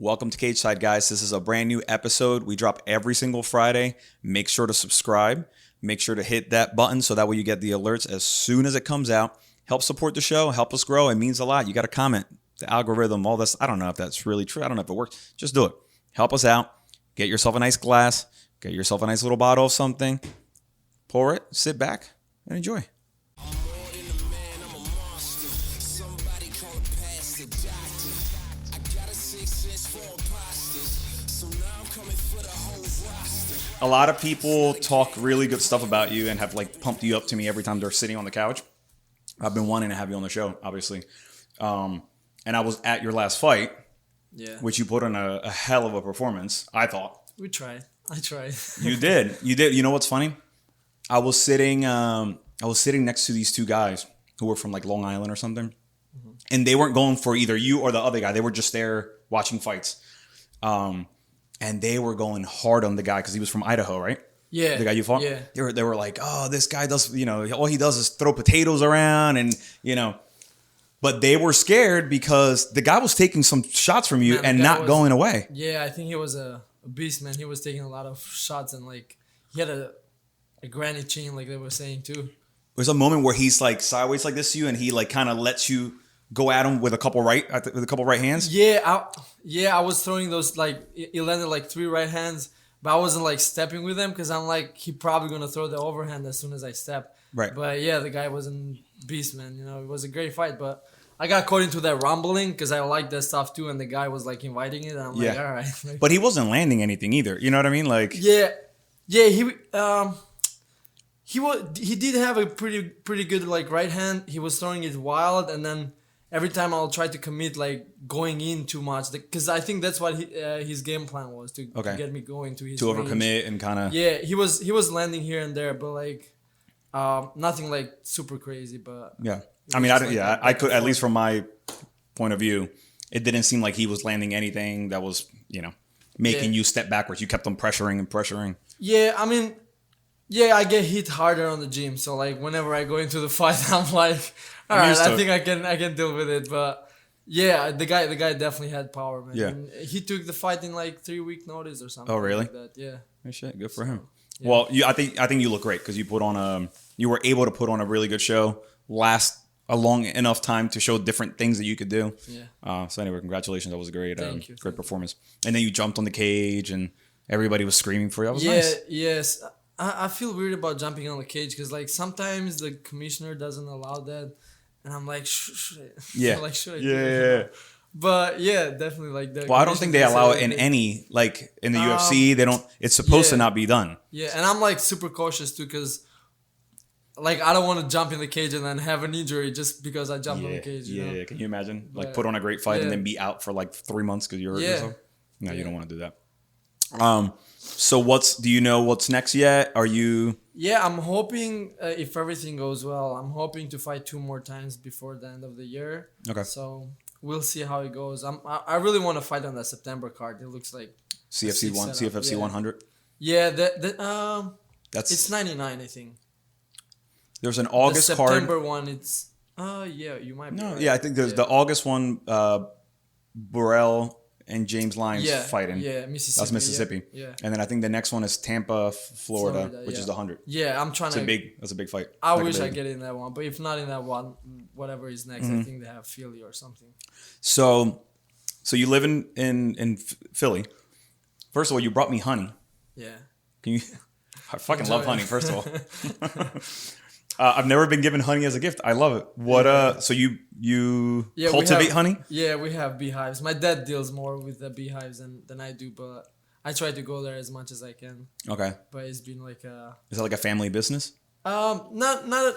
Welcome to Cageside, guys. This is a brand new episode. We drop every single Friday. Make sure to subscribe. Make sure to hit that button so that way you get the alerts as soon as it comes out. Help support the show. Help us grow. It means a lot. You got to comment. The algorithm, all this. I don't know if that's really true. I don't know if it works. Just do it. Help us out. Get yourself a nice glass. Get yourself a nice little bottle of something. Pour it. Sit back and enjoy. A lot of people talk really good stuff about you and have like pumped you up to me every time they're sitting on the couch. I've been wanting to have you on the show, obviously. And I was at your last fight, which you put on a hell of a performance, I thought. We tried. I tried. You did. You did. You know what's funny? I was sitting next to these two guys who were from like Long Island or something. Mm-hmm. And they weren't going for either you or the other guy. They were just there watching fights. And they were going hard on the guy because he was from Idaho, right? Yeah. The guy you fought? Yeah. They were like, oh, this guy does, all he does is throw potatoes around and, But they were scared because the guy was taking some shots from you and not going away. Yeah, I think he was a beast, man. He was taking a lot of shots and like he had a granny chin, like they were saying too. There's a moment where he's like sideways like this to you and he like kind of lets you go at him with a couple right hands. Yeah, I was throwing those like it landed like 3 right hands, but I wasn't like stepping with him because I'm like he probably gonna throw the overhand as soon as I step. Right. But yeah, the guy was a beast, man. It was a great fight, but I got caught into that rumbling because I like that stuff too, and the guy was like inviting it, and I'm like, all right. But he wasn't landing anything either. You know what I mean? Like he did have a pretty good like right hand. He was throwing it wild, and then every time I'll try to commit like going in too much because I think that's what his game plan was to get me going to his overcommit and kind of he was landing here and there, but like nothing like super crazy. But I mean, I could at least from my point of view, it didn't seem like he was landing anything that was making you step backwards. You kept on pressuring. Yeah, I mean. Yeah, I get hit harder on the gym, so like whenever I go into the fight, I'm like, all right, I think I can deal with it. But yeah, the guy definitely had power, man. Yeah, and he took the fight in like 3-week notice or something. Oh, really? Like that. Yeah. Oh, shit, good for him. Yeah. Well, I think you look great because you were able to put on a really good show, last a long enough time to show different things that you could do. Yeah. So anyway, congratulations. That was a great Thank performance. And then you jumped on the cage and everybody was screaming for you. That was nice. Yes. I feel weird about jumping on the cage because like sometimes the commissioner doesn't allow that, and I'm like, should I do it? But yeah, definitely like that. Well, I don't think they allow it in any like in the UFC. They don't. It's supposed to not be done. Yeah, and I'm like super cautious too because like I don't want to jump in the cage and then have an injury just because I jumped on the cage. Yeah, can you imagine? Like put on a great fight and then be out for like 3 months because you're hurt yourself? No, you don't want to do that. So do you know what's next yet? Are you? Yeah, I'm hoping if everything goes well, I'm hoping to fight 2 more times before the end of the year. Okay. So we'll see how it goes. I really want to fight on that September card. It looks like CFC 100. Yeah, that's it's 99, I think. There's an August the card. September one, it's you might be right. Yeah, I think there's the August one. Burrell and James Lyons fighting. Yeah, Mississippi. That's Mississippi. Yeah. And then I think the next one is Tampa, Florida, which is the 100. Yeah, I'm trying That's a big fight. I wish I get in that one, but if not in that one, whatever is next, I think they have Philly or something. So you live in Philly. First of all, you brought me honey. Yeah. Can you? I fucking love honey. First of all. I've never been given honey as a gift. I love it. What? So you cultivate honey? Yeah, we have beehives. My dad deals more with the beehives than I do, but I try to go there as much as I can. Okay. But it's been like Is that like a family business? Not.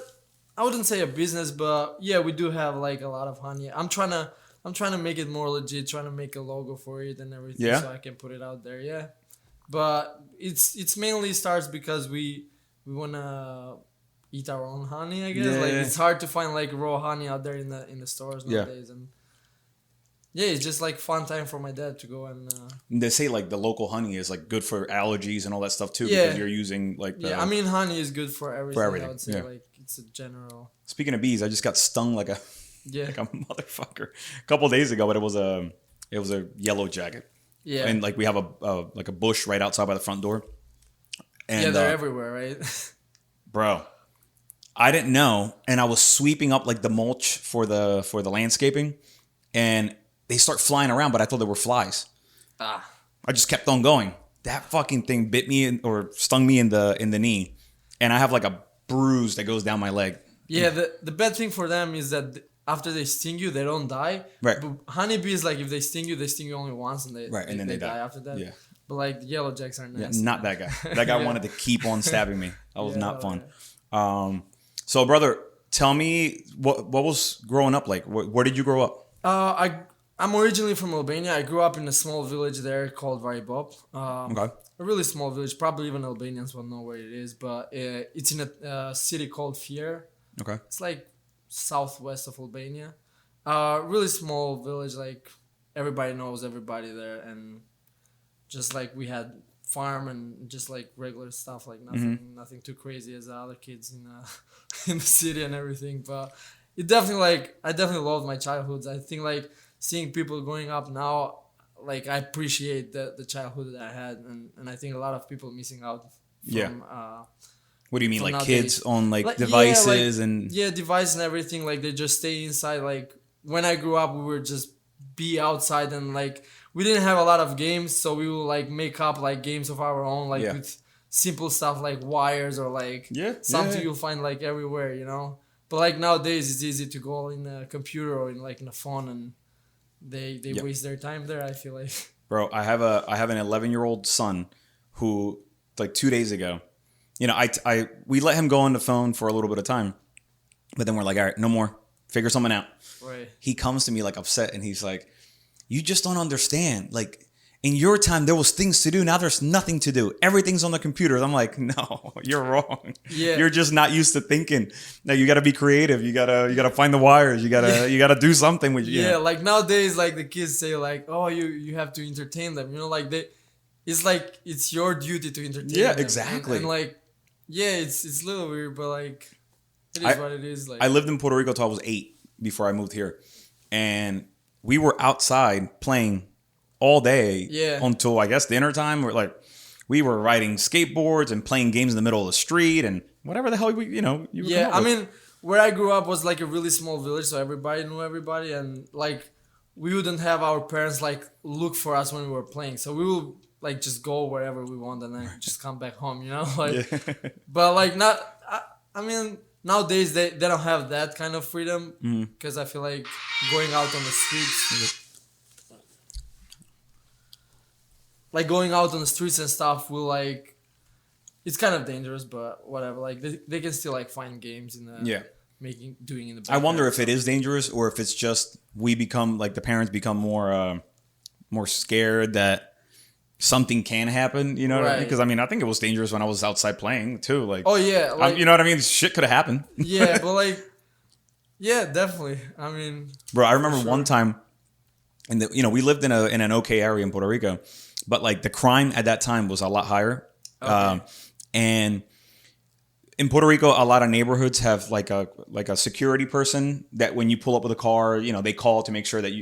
I wouldn't say a business, but yeah, we do have like a lot of honey. I'm trying to make it more legit. Trying to make a logo for it and everything, so I can put it out there. Yeah. But it's mainly starts because we wanna eat our own honey, I guess. It's hard to find like raw honey out there in the stores nowadays, and it's just like fun time for my dad to go and. They say like the local honey is like good for allergies and all that stuff too, because you're using like. I mean, honey is good for everything. I would say like it's a general. Speaking of bees, I just got stung like a motherfucker a couple of days ago, but it was a yellow jacket. Yeah. And like we have a bush right outside by the front door. And, yeah, they're everywhere, right? Bro, I didn't know, and I was sweeping up like the mulch for the landscaping, and they start flying around, but I thought they were flies. I just kept on going. That fucking thing bit me or stung me in the knee, and I have like a bruise that goes down my leg. Yeah, the bad thing for them is that after they sting you, they don't die. Right. But honeybees, like if they sting you only once, and they die after that. Yeah. But like the yellow jacks are nasty. Yeah, not that guy. That guy wanted to keep on stabbing me. That was not fun. Right. So brother, tell me what was growing up like? Where did you grow up? I'm originally from Albania. I grew up in a small village there called Varibop. Okay. A really small village. Probably even Albanians won't know where it is, but it's in a city called Fier. Okay. It's like southwest of Albania. Really small village. Like everybody knows everybody there, and just like we had farm and just like regular stuff, like nothing too crazy as the other kids in the city and everything. But I definitely loved my childhood. I think like seeing people growing up now, like I appreciate the childhood that I had, and I think a lot of people missing out from what do you mean, like nowadays. kids on like devices and device and everything, like they just stay inside. Like when I grew up, we were just be outside, and like we didn't have a lot of games, so we would like make up like games of our own, like with simple stuff like wires or like something you'll find like everywhere, you know. But like nowadays it's easy to go in a computer or in a phone, and they waste their time there, I feel like. Bro, I have an 11-year-old son who like 2 days ago, you know, we let him go on the phone for a little bit of time, but then we're like, all right, no more, figure something out. Right. He comes to me like upset, and he's like, you just don't understand. Like in your time, there was things to do. Now there's nothing to do. Everything's on the computer. I'm like, no, you're wrong. Yeah. You're just not used to thinking. Now you got to be creative. You gotta find the wires. You gotta do something with you. Yeah, like nowadays, like the kids say, like, oh, you have to entertain them. You know, like it's like it's your duty to entertain them. Yeah, exactly. And like, yeah, it's a little weird, but like, it is what it is. Like, I lived in Puerto Rico till I was 8 before I moved here, and we were outside playing all day until I guess dinner time. We were riding skateboards and playing games in the middle of the street and whatever the hell I mean, where I grew up was like a really small village, so everybody knew everybody, and like we wouldn't have our parents like look for us when we were playing, so we will like just go wherever we want and then just come back home, you know, like. But like I mean. Nowadays, they don't have that kind of freedom because I feel like going out on the streets, and stuff will like, it's kind of dangerous, but whatever. Like they can still like find games in the doing in the background. I wonder if it is dangerous or if it's just we become like the parents become more scared that something can happen, you know what I mean? Because I mean, I think it was dangerous when I was outside playing too. Like, oh yeah, like, you know what I mean? Shit could have happened. Yeah, but like, yeah, definitely. I mean, bro, I remember one time, and we lived in an okay area in Puerto Rico, but like the crime at that time was a lot higher. Okay. And in Puerto Rico, a lot of neighborhoods have like a security person that when you pull up with a car, you know, they call to make sure that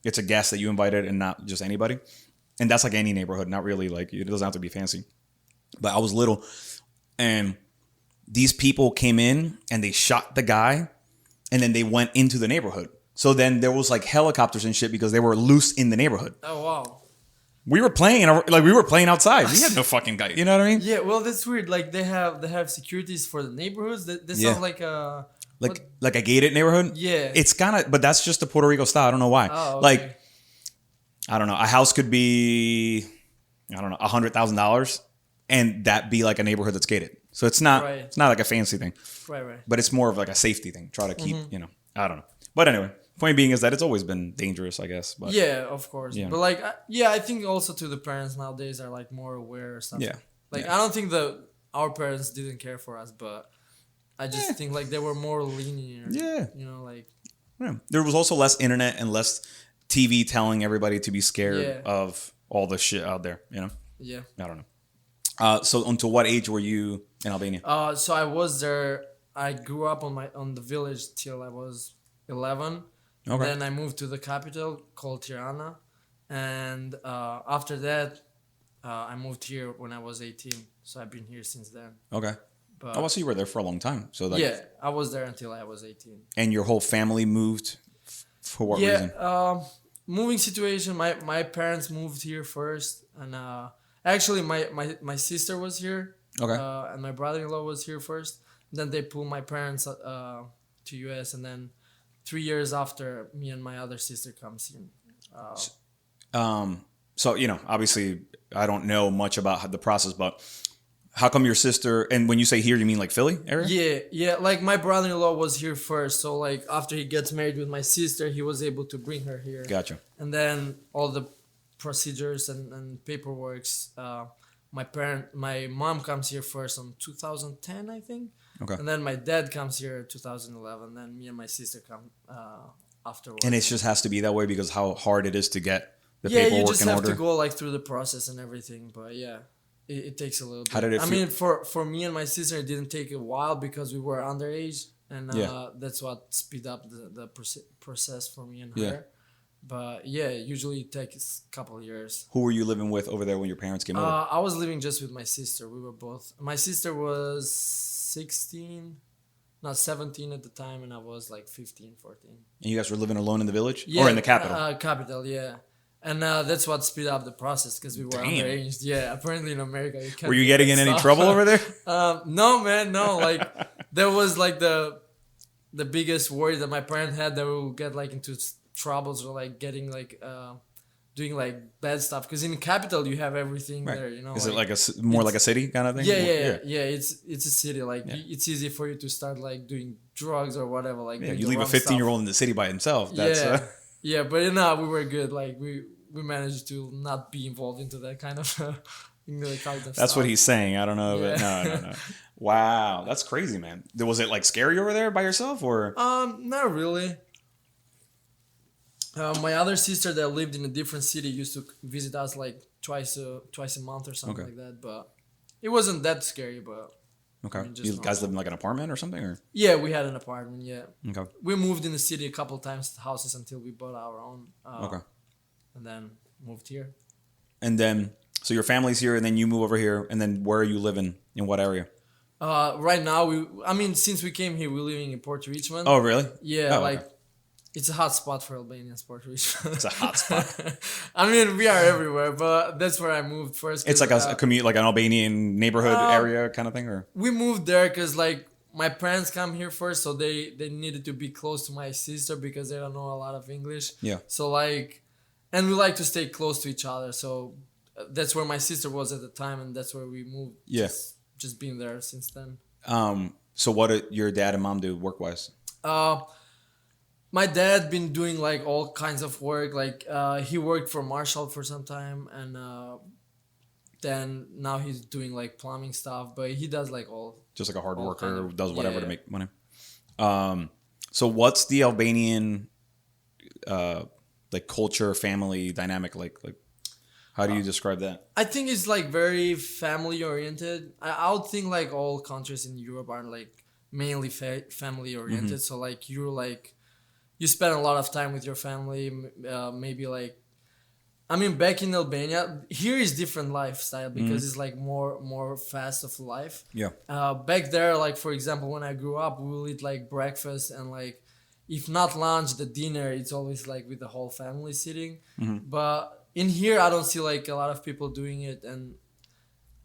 it's a guest that you invited and not just anybody. And that's like any neighborhood, not really like it doesn't have to be fancy. But I was little, and these people came in and they shot the guy, and then they went into the neighborhood. So then there was like helicopters and shit because they were loose in the neighborhood. Oh wow! We were playing outside. We had no fucking guy. You know what I mean? Yeah. Well, that's weird. Like they have securities for the neighborhoods. That sounds like a like a gated neighborhood. Yeah. It's kind of, but that's just the Puerto Rico style. I don't know why. Oh, okay. Like. I don't know. A house could be, I don't know, $100,000, and that be like a neighborhood that's gated. So it's not, It's not like a fancy thing. Right. But it's more of like a safety thing. Try to keep, I don't know. But anyway, point being is that it's always been dangerous, I guess. But yeah, of course. Yeah. But like, I think also too the parents nowadays are like more aware or something. Yeah. Like I don't think our parents didn't care for us, but I just think like they were more lenient. Yeah. You know, like. Yeah. There was also less internet and less TV telling everybody to be scared of all the shit out there, you know? Yeah. I don't know. So until what age were you in Albania? So I was there. I grew up on the village till I was 11. Okay. Then I moved to the capital called Tirana. And after that, I moved here when I was 18. So I've been here since then. Okay. But Oh, so you were there for a long time. So like, yeah, I was there until I was 18. And your whole family moved for what reason? Moving situation. My parents moved here first, and actually my sister was here. Okay. And my brother-in-law was here first. Then they pulled my parents to US, and then 3 years after, me and my other sister comes in. So, obviously I don't know much about the process, but how come your sister, and when you say here, you mean like Philly area? Yeah. Like my brother-in-law was here first. So like after he gets married with my sister, he was able to bring her here. Gotcha. And then all the procedures and paperworks, my mom comes here first in 2010, I think. Okay. And then my dad comes here in 2011. Then me and my sister come afterwards. And it just has to be that way because how hard it is to get the paperwork in order. Yeah, you just have to go like through the process and everything. But yeah, it takes a little bit. How did it feel? I mean, for me and my sister, it didn't take a while because we were underage. And that's what speed up the process for me and her. Yeah. But yeah, usually it takes a couple of years. Who were you living with over there when your parents came over? I was living just with my sister. We were both. My sister was 17 at the time, and I was like 15, 14. And you guys were living alone in the village? Yeah, or in the capital? Capital, yeah. And that's what speed up the process because we were underage. Yeah, apparently in America you can't. Were you getting in any trouble over there? No, man, no. Like there was like the biggest worry that my parents had that we would get like into troubles or like getting like doing like bad stuff because in the capital you have everything there. Is it like more like a city kind of thing? Yeah. It's a city. Like it's easy for you to start like doing drugs or whatever. Like you leave a 15-year-old in the city by himself. That's, yeah, but we were good. Like we managed to not be involved into that kind of That's stuff. what he's saying. I don't know. But no. Wow, that's crazy, man. Was it like scary over there by yourself or? Not really. My other sister that lived in a different city used to visit us like twice a month or something like that. But it wasn't that scary. But okay, you guys live in like an apartment or something, or? Yeah, we had an apartment. Yeah. Okay. We moved in the city a couple of times houses until we bought our own. Okay. And then moved here. And then, so your family's here, and then you move over here, and then where are you living? In what area? Right now, since we came here, we're living in Port Richmond. Oh, really? Yeah, it's a hot spot for Albanians, Port Richmond. It's a hot spot. I mean, we are everywhere, but that's where I moved first. It's like a commute, like an Albanian neighborhood area kind of thing, or? We moved there because like my parents come here first, so they needed to be close to my sister because they don't know a lot of English. Yeah. So like, and we like to stay close to each other, so that's where my sister was at the time, and that's where we moved. Yeah. Just been there since then. So what did your dad and mom do work-wise? My dad been doing like all kinds of work. Like he worked for Marshall for some time, and then now he's doing like plumbing stuff. But he does like all just like a hard worker who does whatever to make money. So what's the Albanian like culture, family dynamic like? How do you describe that? I think it's like very family oriented. I would think like all countries in Europe are like mainly family oriented. Mm-hmm. So like you spend a lot of time with your family. Maybe like, I mean, back in Albania, here is different lifestyle because it's like more fast of life. Yeah. Back there, like for example, when I grew up, we will eat like breakfast and like, if not lunch, the dinner, it's always like with the whole family sitting. Mm-hmm. But in here, I don't see like a lot of people doing it, and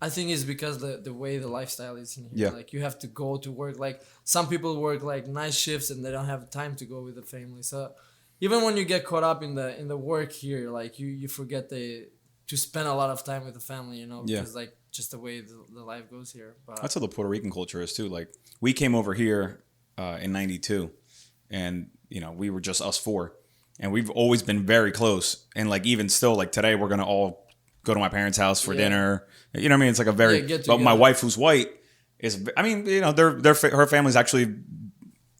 I think it's because the way the lifestyle is in here. Yeah. Like you have to go to work. Like some people work like night shifts and they don't have time to go with the family. So even when you get caught up in the work here, like you forget to spend a lot of time with the family, because like just the way the life goes here. But that's how the Puerto Rican culture is too. Like we came over here in '92, and we were just us four. And we've always been very close. And like even still, like today, we're going to all go to my parents' house for dinner. You know what I mean? It's like a very... but my wife, who's white, her family's actually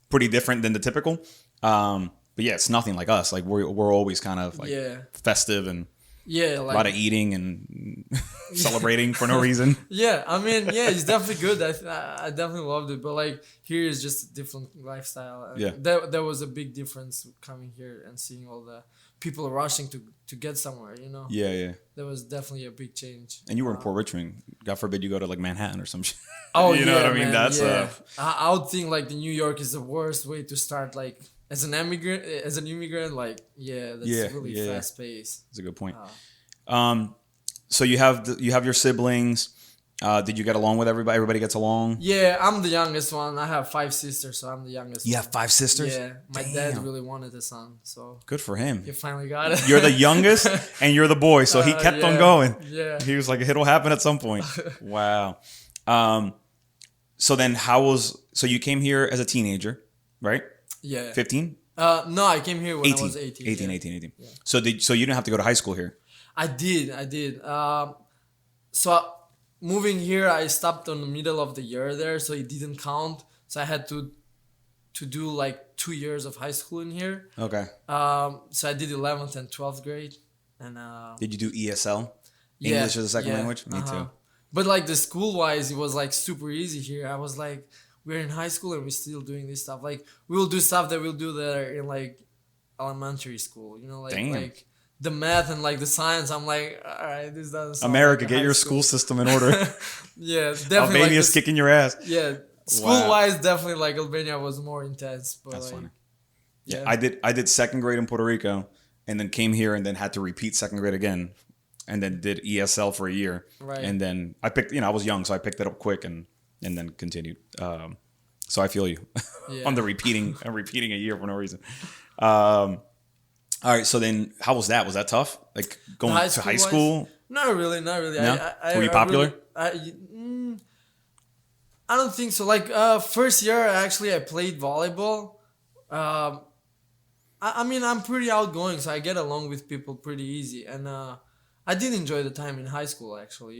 pretty different than the typical. But yeah, it's nothing like us. Like we're always kind of like festive and a lot of eating and celebrating for no reason. Yeah, I mean, it's definitely good. I definitely loved it. But like here is just a different lifestyle. There was a big difference coming here and seeing all the people are rushing to get somewhere, you know. Yeah. That was definitely a big change. And you were in Port Richmond. God forbid you go to like Manhattan or some shit. Oh, you know what I mean? Man, That's I would think like the New York is the worst way to start. Like as an immigrant, like that's really fast paced. That's a good point. So you have your siblings. Did you get along with everybody? Everybody gets along? Yeah, I'm the youngest one. I have 5 sisters, so I'm the youngest. You have 5 sisters? Yeah, my dad really wanted a son, so good for him. He finally got it. You're the youngest, and you're the boy, so he kept on going. Yeah, he was like, it'll happen at some point. Wow. So then, so you came here as a teenager, right? Yeah. 15? No, I came here when I was 18. 18. Yeah. So you didn't have to go to high school here? I did. So moving here, I stopped on the middle of the year there, so it didn't count. So I had to do like 2 years of high school in here. Okay. So I did 11th and 12th grade. And did you do ESL? English as a second language? Me too. But like the school-wise, it was like super easy here. I was like, we're in high school and we're still doing this stuff. Like we will do stuff that we'll do there in like elementary school, you know, like the math and like the science. I'm like, all right, this doesn't sound America, like get your school system in order. Yeah, definitely. Albania's kicking your ass. Yeah, school-wise, definitely like Albania was more intense. But that's like, funny. Yeah, I did second grade in Puerto Rico, and then came here and then had to repeat second grade again, and then did ESL for a year. Right. And then I picked, I was young, so I picked it up quick and then continued. So I feel you on the repeating a year for no reason. All right, so then how was that? Was that tough? Like going to high school? Not really. No? Were you popular? I don't think so. Like first year, actually, I played volleyball. I mean, I'm pretty outgoing, so I get along with people pretty easy. And I did enjoy the time in high school, actually.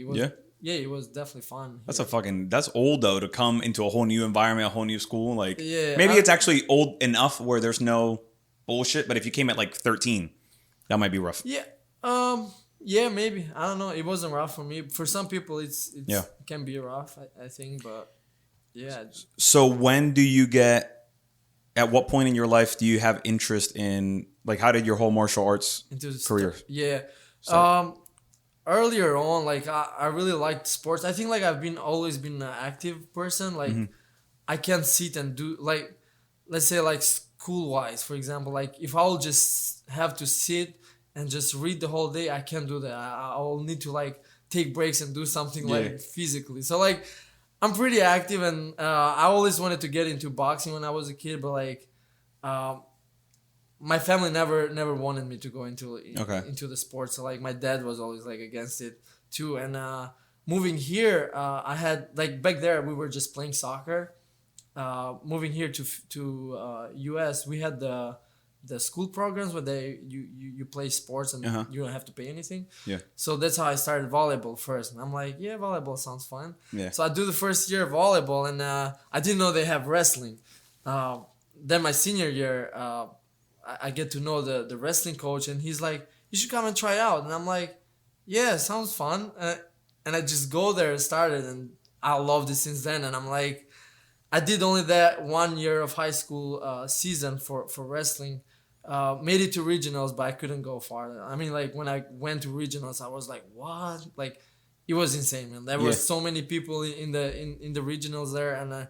It was definitely fun. That's old though, to come into a whole new environment, a whole new school. Like maybe it's actually old enough where there's no bullshit, but if you came at like 13, that might be rough. Yeah, maybe. I don't know. It wasn't rough for me. For some people, it can be rough, I think, but yeah. So when do you at what point in your life do you have interest in, like, how did your whole martial arts career? Earlier on, like, I really liked sports. I think, like, I've always been an active person. Like, I can't sit and do, like, let's say, like, school-wise, for example. Like, if I'll just have to sit and just read the whole day, I can't do that. I'll need to, like, take breaks and do something, like, physically. So, like, I'm pretty active, and I always wanted to get into boxing when I was a kid, but, like, my family never wanted me to go into the sport. So like my dad was always like against it too. And moving here, I had, like, back there we were just playing soccer. Moving here to US, we had the school programs where you play sports and you don't have to pay anything. Yeah. So that's how I started volleyball first. And I'm like, yeah, volleyball sounds fun. Yeah. So I do the first year of volleyball, and I didn't know they have wrestling. Then my senior year, I get to know the wrestling coach, and he's like, you should come and try out. And I'm like, yeah, sounds fun. And I just go there and started, and I loved it since then. And I'm like, I did only that 1 year of high school season for wrestling. Made it to regionals, but I couldn't go farther. I mean, like, when I went to regionals, I was like, what? Like, it was insane, man. There were so many people in the regionals there, and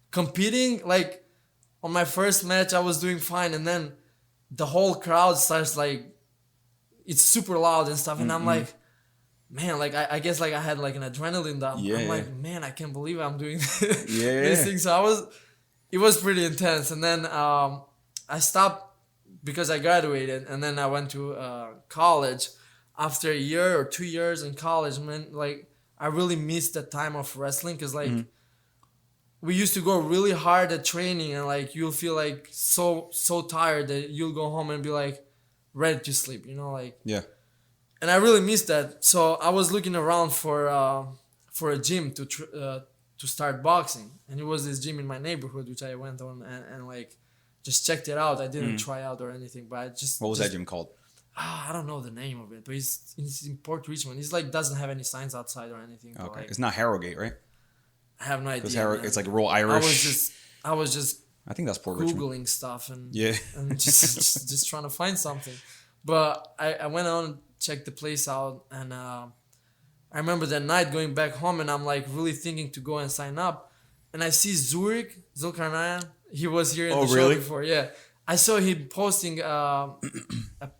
competing, like, on my first match, I was doing fine, and then the whole crowd starts, like, it's super loud and stuff, and I'm like, man, like, I guess, like, I had, like, an adrenaline dump. I'm like, man, I can't believe I'm doing this thing. So it was pretty intense, and then I stopped because I graduated, and then I went to college. After a year or 2 years in college, man, like, I really missed the time of wrestling, because, like, we used to go really hard at training, and, like, you'll feel, like, so tired that you'll go home and be, like, ready to sleep, you know, like. Yeah. And I really missed that. So I was looking around for a gym to start boxing, and it was this gym in my neighborhood which I went on and like just checked it out. I didn't try out or anything, but I just. What was that gym called? I don't know the name of it, but it's in Port Richmond. It's like doesn't have any signs outside or anything. Okay, like, it's not Harrogate, right? I have no idea. It's like real Irish. I was just I think that's Port Googling Richmond. Stuff and just trying to find something. But I went on and checked the place out, and I remember that night going back home, and I'm like really thinking to go and sign up, and I see Zulkarnayan. He was here in the show before, yeah. I saw him posting a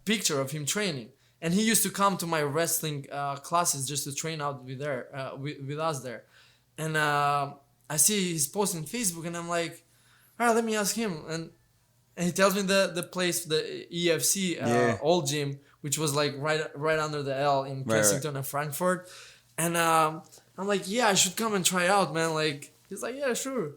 picture of him training, and he used to come to my wrestling classes just to train out with us there, and I see he's posting Facebook, and I'm like, all right, let me ask him, and he tells me the place, the EFC old gym, which was like right under the L in Kensington and Frankfurt, and I'm like, yeah, I should come and try out, man. Like, he's like, yeah, sure.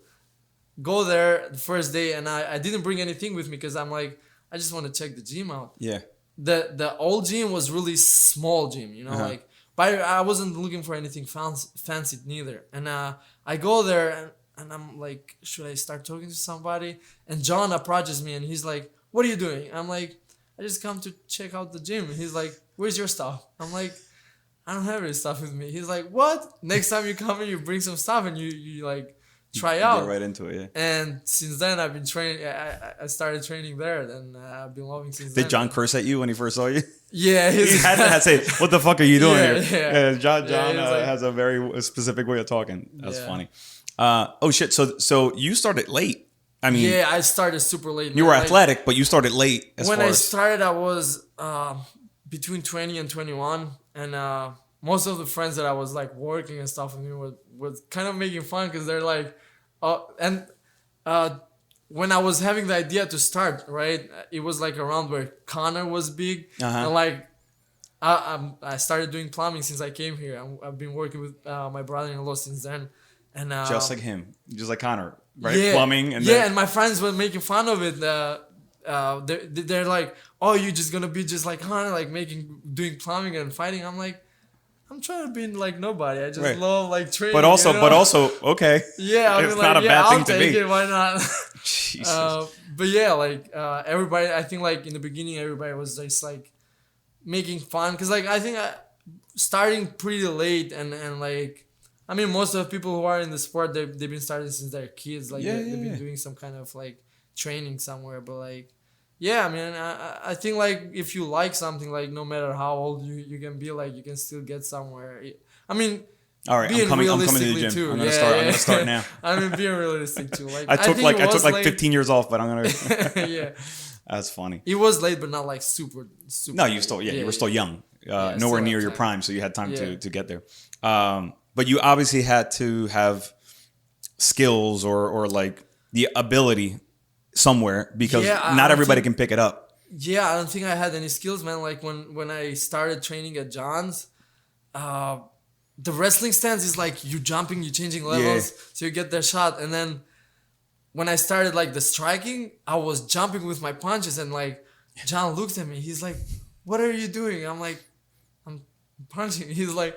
Go there the first day, and I didn't bring anything with me because I'm like, I just want to check the gym out. Yeah. The old gym was really small gym, you know, like, but I wasn't looking for anything fancy neither. And I go there, and I'm like, should I start talking to somebody? And John approaches me, and he's like, what are you doing? I'm like, I just come to check out the gym. And he's like, where's your stuff? I'm like, I don't have any stuff with me. He's like, what? Next time you come in, you bring some stuff, and you like, try out. Get right into it, yeah. And since then, I've been training. I started training there, and I've been loving since then. Did John curse at you when he first saw you? Yeah, he had to say, "What the fuck are you doing here?" Yeah. John has a very specific way of talking. That's funny. Oh shit! So you started late. I mean, yeah, I started super late. You were athletic, but you started late. When I started, I was between 20 and 21, and most of the friends that I was like working and stuff with me was kind of making fun because they're like, when I was having the idea to start, right, it was like around where Connor was big, and like I started doing plumbing since I came here. I've been working with my brother-in-law since then, and just like him, just like Connor, right? Yeah, plumbing, and and my friends were making fun of it. They're like, oh, you're just gonna be just like Connor, like doing plumbing and fighting. I'm like, I'm trying to be like nobody. I just love like training. But also, okay. Yeah, I mean, it's like, not a bad thing to be. It, why not? Jesus. But yeah, like everybody. I think like in the beginning, everybody was just like making fun because like I think starting pretty late and like I mean most of the people who are in the sport they've been starting since they're kids. Like they've been doing some kind of like training somewhere. But like. Yeah, I mean, I think like if you like something, like no matter how old you can be, like you can still get somewhere. I mean, all right, I'm coming to the gym. Too. I'm gonna start now. I mean, being realistic too. Like I took like 15 years off, but I'm gonna. Yeah, that's funny. It was late, but not like super. No, you still you were still young, nowhere near your prime, so you had time to get there. But you obviously had to have skills or like the ability. Somewhere because not everybody can pick it up. Yeah, I don't think I had any skills, man. Like when I started training at John's, the wrestling stance is like you jumping, you changing levels, so you get the shot. And then when I started like the striking, I was jumping with my punches, and like John looked at me. He's like, "What are you doing?" I'm like, "I'm punching." He's like,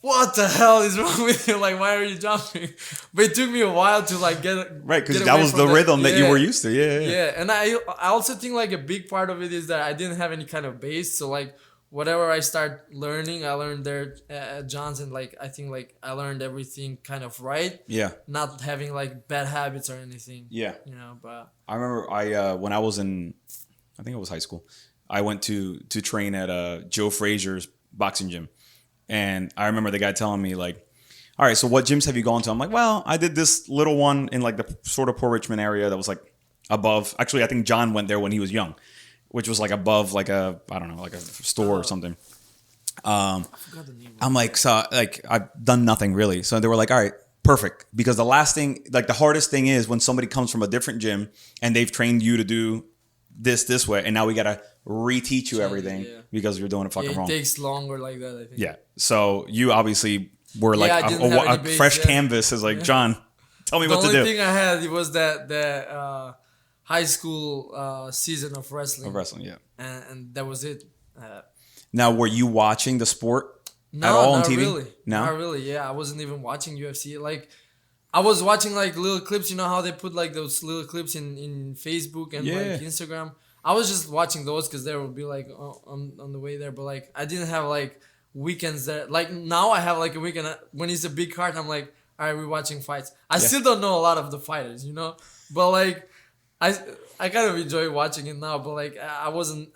what the hell is wrong with you? Like, why are you jumping? But it took me a while to like get right because that was the rhythm that you were used to. Yeah. And I also think like a big part of it is that I didn't have any kind of base. So like whatever I start learning, I learned there at John's, and like I think like I learned everything kind of right. Yeah. Not having like bad habits or anything. Yeah. You know, but I remember when I was in, I think it was high school, I went to train at Joe Frazier's boxing gym. And I remember the guy telling me like, all right, so what gyms have you gone to? I'm like, well, I did this little one in like the sort of Port Richmond area that was like above. Actually, I think John went there when he was young, which was like above like a, I don't know, like a store or something. I forgot the name. I'm like, so like I've done nothing really. So they were like, all right, perfect. Because the last thing, like the hardest thing is when somebody comes from a different gym and they've trained you to do this way. And now we got to reteach you everything because you're doing it fucking wrong. It takes longer like that, I think. Yeah. So you obviously were like a fresh canvas. Is like, John, tell me what to do. The only thing I had was that high school season of wrestling. And that was it. Now, were you watching the sport at all on TV? Really. No, not really. Yeah, I wasn't even watching UFC. Like, I was watching like little clips. You know how they put like those little clips in Facebook and like Instagram. I was just watching those because they would be like on the way there. But like, I didn't have like weekends there. Like now, I have like a weekend when it's a big card. I'm like, all right, we're watching fights. I still don't know a lot of the fighters, you know. But like, I kind of enjoy watching it now. But like, I wasn't.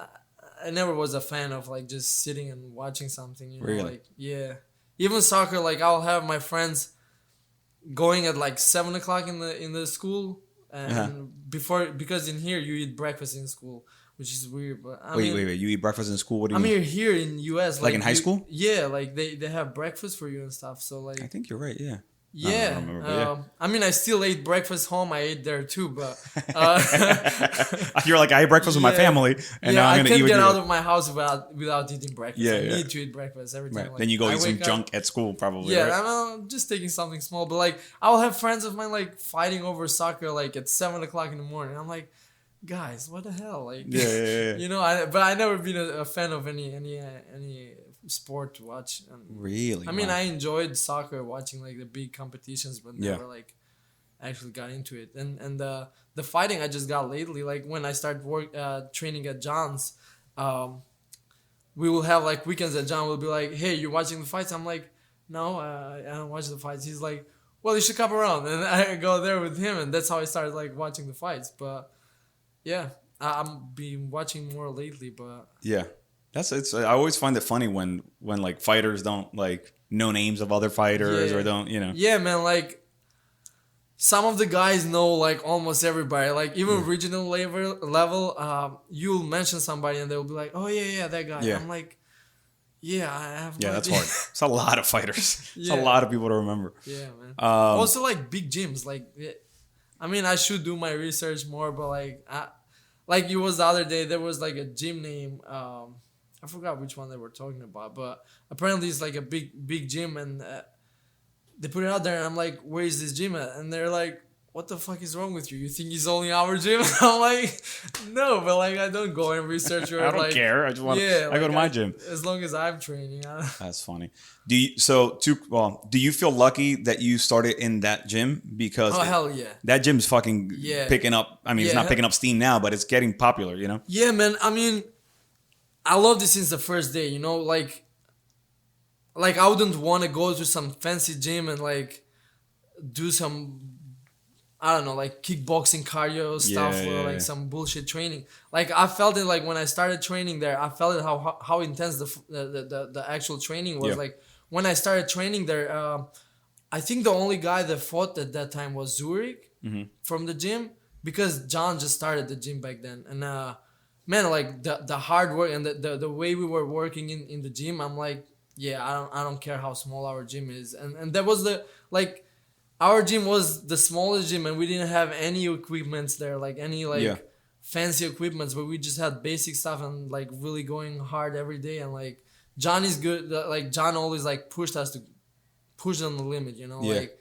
I never was a fan of like just sitting and watching something. You know, Really? like yeah. Even soccer, like I'll have my friends going at like 7 o'clock in the school, and before, because in here you eat breakfast in school, which is weird. But I mean, wait. You eat breakfast in school? What do you mean? I mean, here in US, Like in high school? Yeah, like they have breakfast for you and stuff. So like, I think you're right. Yeah. yeah. I don't remember, but yeah. I mean, I still ate breakfast home. I ate there too, but You're like, I ate breakfast with my Yeah. family, and now I'm I gonna can't eat with get you. out of my house without eating breakfast. Yeah, I yeah. need to eat breakfast every time. Right. Like, Then you go I eat some wake up- junk at school, probably. Yeah, right? I'm just taking something small, but like I'll have friends of mine like fighting over soccer like at 7 o'clock in the morning. I'm like, guys, what the hell? Like, Yeah. you know, I never been a fan of any sport to watch. And Really? I mean, Wow. I enjoyed soccer, watching like the big competitions, but Yeah. never like actually got into it. And the fighting I just got lately, like when I started training at John's, we will have like weekends that John will be like, "Hey, you watching the fights?" I'm like, "No, I don't watch the fights." He's like, "Well, you should come around," and I go there with him, and that's how I started like watching the fights. But yeah, I'm been watching more lately, but Yeah. I always find it funny when like fighters don't like know names of other fighters Yeah. or don't, you know. yeah, man, like some of the guys know like almost everybody. Like even regional level, you'll mention somebody and they'll be like, "Oh yeah, that guy." Yeah. I'm like, "Yeah, I have." Yeah, no that's idea." hard. It's a lot of fighters. It's a Yeah. lot of people to remember. Yeah, man. Um, Also, like big gyms. Like, I mean, I should do my research more, but like it was the other day. There was like a gym name. I forgot which one they were talking about, but apparently it's like a big gym, and they put it out there, and I'm like, "Where is this gym at?" And they're like, "What the fuck is wrong with you? You think it's only our gym?" I'm like, "No, but like I don't go and research or I don't like care. I just want. Yeah, I go to like, my gym. as long as I'm training." That's funny. Do you feel lucky that you started in that gym because Oh hell yeah. that gym's fucking Yeah. picking up. I mean, it's Yeah. not picking up steam now, but it's getting popular. You know. Yeah, man. I mean, I loved it since the first day. You know, like I wouldn't want to go to some fancy gym and like do some, I don't know, like kickboxing cardio stuff or like some bullshit training. Like I felt it like when I started training there. I felt it how intense the actual training was. Yeah. Like when I started training there, I think the only guy that fought at that time was Zurich from the gym, because John just started the gym back then. And man, like the hard work and the way we were working in the gym, I'm like, yeah, I don't care how small our gym is. And that was our gym was the smallest gym, and we didn't have any equipments there, like any fancy equipments, but we just had basic stuff and like really going hard every day. And like John is good. Like John always like pushed us to push on the limit, you know. Yeah. Like,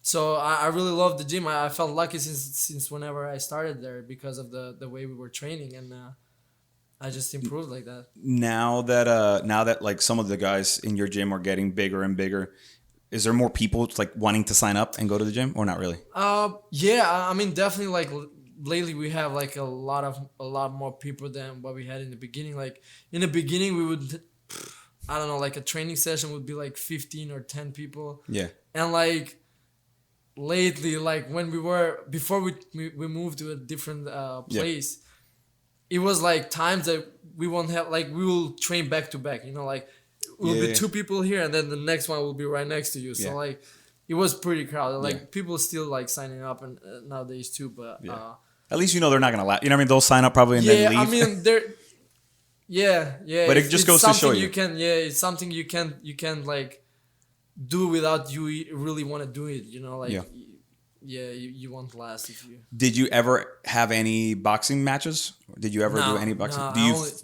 so I really loved the gym. I felt lucky since whenever I started there because of the way we were training, and I just improved like that. Now that like some of the guys in your gym are getting bigger and bigger, is there more people like wanting to sign up and go to the gym, or not really? Yeah, I mean definitely like lately we have like a lot more people than what we had in the beginning. Like in the beginning we would, I don't know, like a training session would be like 15 or 10 people. Yeah. And like lately, like when before we moved to a different place, it was like times that we won't have, like we will train back to back, you know, like will be two people here and then the next one will be right next to you. So like it was pretty crowded. Like people still like signing up and nowadays too, but at least you know they're not gonna laugh. You know what I mean? They'll sign up probably and then leave. I mean they're yeah. But it just goes to show you. It's something you can like do without you really want to do it, you know, like you won't last if you. Did you ever have any boxing matches? Did you ever do any boxing?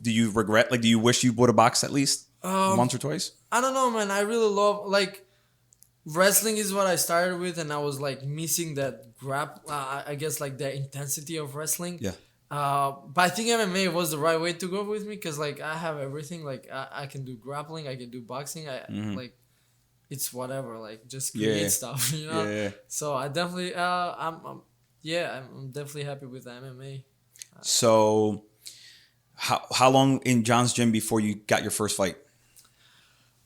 Do you regret, like, do you wish you would have boxed at least once or twice? I don't know, man. I really love, like, wrestling is what I started with, and I was like missing that I guess like the intensity of wrestling. Yeah. But I think MMA was the right way to go with me, because like I have everything. Like I can do grappling, I can do boxing. Like it's whatever. Like just create stuff, you know. Yeah. So I definitely I'm definitely happy with MMA. So how long in John's gym before you got your first fight?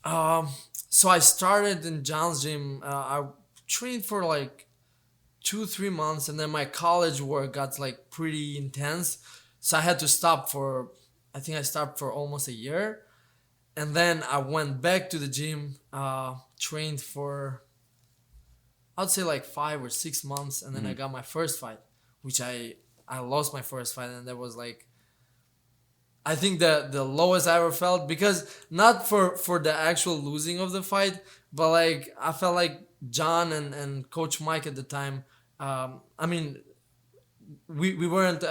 So I started in John's gym. I trained for like 2-3 months, and then my college work got like pretty intense, so I had to stop for I think I stopped for almost a year. And then I went back to the gym, trained for, I'd say like 5 or 6 months. And then I got my first fight, which I lost my first fight. And that was like, I think the lowest I ever felt, because not for the actual losing of the fight, but like I felt like John and Coach Mike at the time, I mean, we weren't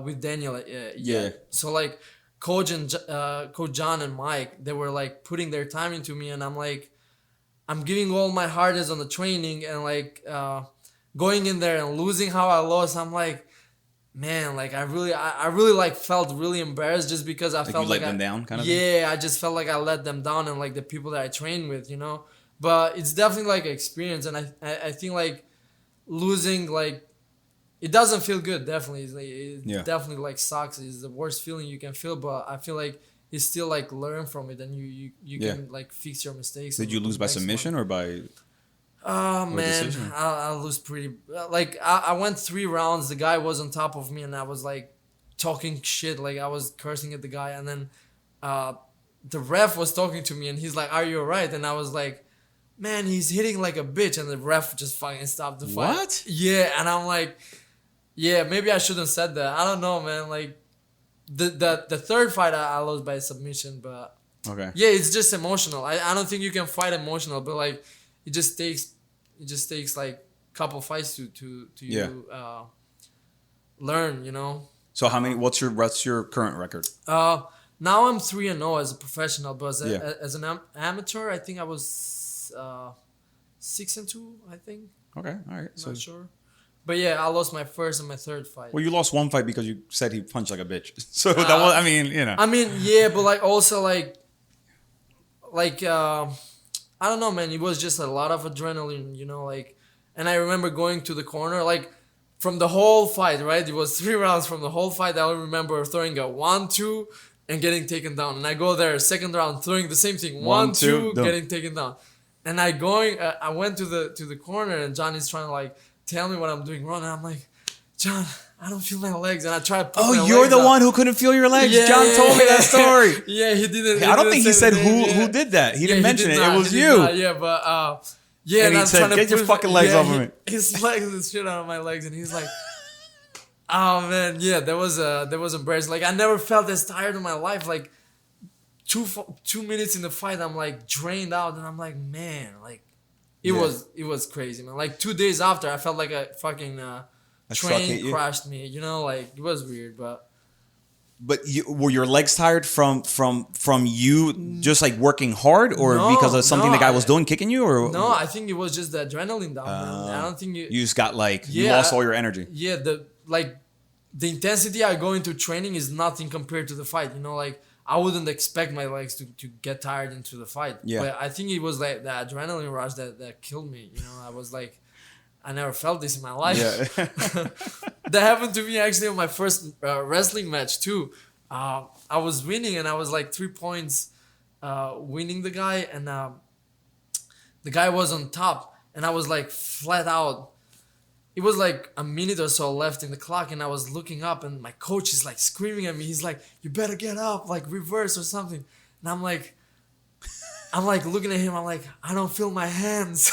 with Daniel yet. Yeah. So like Coach John and Mike, they were like putting their time into me, and I'm like, I'm giving all my hardest on the training, and like going in there and losing how I lost. I'm like, man, like I really like felt really embarrassed, just because I felt you like let them down, kind of. Yeah, I just felt like I let them down, and like the people that I train with, you know. But it's definitely like an experience, and I think like losing, like, it doesn't feel good. Definitely, it definitely like sucks. It's the worst feeling you can feel. But I feel like you still like learn from it, and you can like fix your mistakes. Did you lose by submission or by? Oh man, I lose pretty. Like I went 3 rounds. The guy was on top of me, and I was like talking shit. Like I was cursing at the guy, and then the ref was talking to me, and he's like, "Are you alright?" And I was like, "Man, he's hitting like a bitch," and the ref just fucking stopped the fight. What? Yeah, and I'm like, yeah, maybe I shouldn't have said that. I don't know, man. Like the third fight I lost by submission, but okay. Yeah, it's just emotional. I don't think you can fight emotional, but like it just takes like a couple fights to learn, you know. So what's your current record? Now I'm 3-0 as a professional, but as an amateur, I think I was 6-2. I think. Okay, all right. Not sure. But yeah, I lost my first and my third fight. Well, you lost one fight because you said he punched like a bitch. So that was, I mean, you know. I mean, yeah, but like also like I don't know, man. It was just a lot of adrenaline, you know, like. And I remember going to the corner, like from the whole fight, right? It was 3 rounds from the whole fight. I remember throwing a 1-2 and getting taken down. And I go there, second round, throwing the same thing, 1-2, getting taken down. And I went to the corner, and John is trying to like tell me what I'm doing wrong, and I'm like, John, I don't feel my legs, and I try to put my legs you're the up. one who couldn't feel your legs. Yeah, John told me that story. Yeah, he didn't. I don't think he said who did that. He didn't mention it. It was you. Yeah, but yeah, and he said, "Get your fucking legs off of me." His legs the shit out of my legs, and he's like, "Oh man, yeah, that was embarrassing. Like I never felt as tired in my life. Like 2 minutes in the fight, I'm like drained out, and I'm like, man, like." It was crazy, man. Like 2 days after, I felt like a fucking train crashed me. You know, like it was weird, but. But were your legs tired from you just like working hard, or because of something the guy was doing, kicking you, or? No, I think it was just the adrenaline down. I don't think you just got like you lost all your energy. Yeah, the intensity I go into training is nothing compared to the fight. You know, like. I wouldn't expect my legs to get tired into the fight. Yeah. But I think it was like the adrenaline rush that killed me. You know, I was like, I never felt this in my life. Yeah. That happened to me actually on my first wrestling match too. I was winning, and I was like 3 points winning the guy, and the guy was on top, and I was like flat out. It was like a minute or so left in the clock, and I was looking up, and my coach is like screaming at me. He's like, "You better get up, like reverse or something." And I'm like looking at him. I'm like, I don't feel my hands.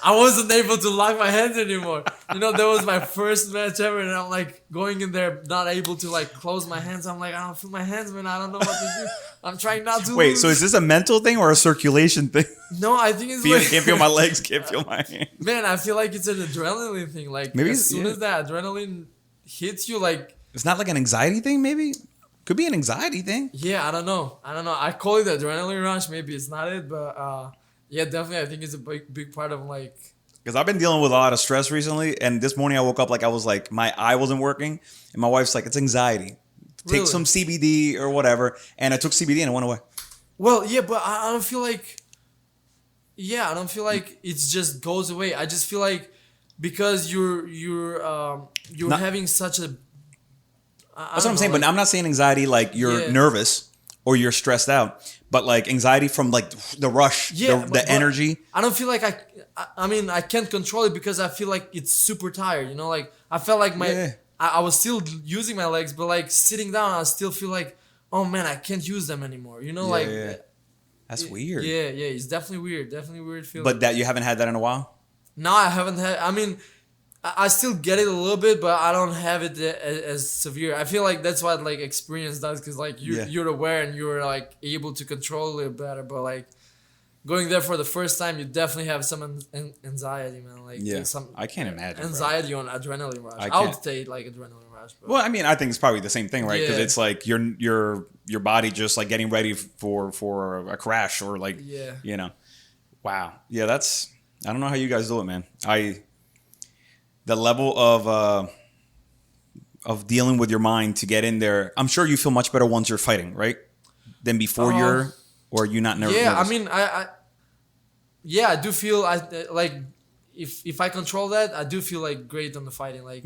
I wasn't able to lock my hands anymore. You know, that was my first match ever, and I'm like going in there, not able to like close my hands. I'm like, I don't feel my hands, man. I don't know what to do. I'm trying not to. Wait, lose. So is this a mental thing or a circulation thing? No, I think it's can't feel my legs, can't feel my hands. Man, I feel like it's an adrenaline thing. Like maybe as soon as that adrenaline hits you, like it's not like an anxiety thing. Maybe could be an anxiety thing. Yeah, I don't know. I call it adrenaline rush. Maybe it's not it, but yeah, definitely. I think it's a big part of like. Because I've been dealing with a lot of stress recently, and this morning I woke up like I was like my eye wasn't working, and my wife's like, it's anxiety. Take some CBD or whatever, and I took CBD and it went away. Well, yeah, but I don't feel like. Yeah, I don't feel like it just goes away. I just feel like because you're having such a. That's what I'm saying, but I'm not saying anxiety like you're nervous or you're stressed out, but like anxiety from like the rush, the energy. I don't feel like I mean, I can't control it because I feel like it's super tired. You know, like I felt like I was still using my legs, but like sitting down, I still feel like oh man, I can't use them anymore. You know, That's weird. Yeah, it's definitely weird. Definitely weird feeling. But that you haven't had that in a while? No, I haven't had. I mean, I still get it a little bit, but I don't have it as severe. I feel like that's what like experience does, because like you're aware and you're like able to control it better. But like going there for the first time, you definitely have some anxiety, man. Like some I can't imagine anxiety on adrenaline rush. I would say like adrenaline rush. But well, I mean, I think it's probably the same thing, right? Because it's like your body just like getting ready for a crash or like you know. Wow. Yeah, that's I don't know how you guys do it, man. The level of dealing with your mind to get in there. I'm sure you feel much better once you're fighting, right? Than before or you not nervous? Yeah, I mean, I do feel like if I control that, I do feel like great on the fighting. Like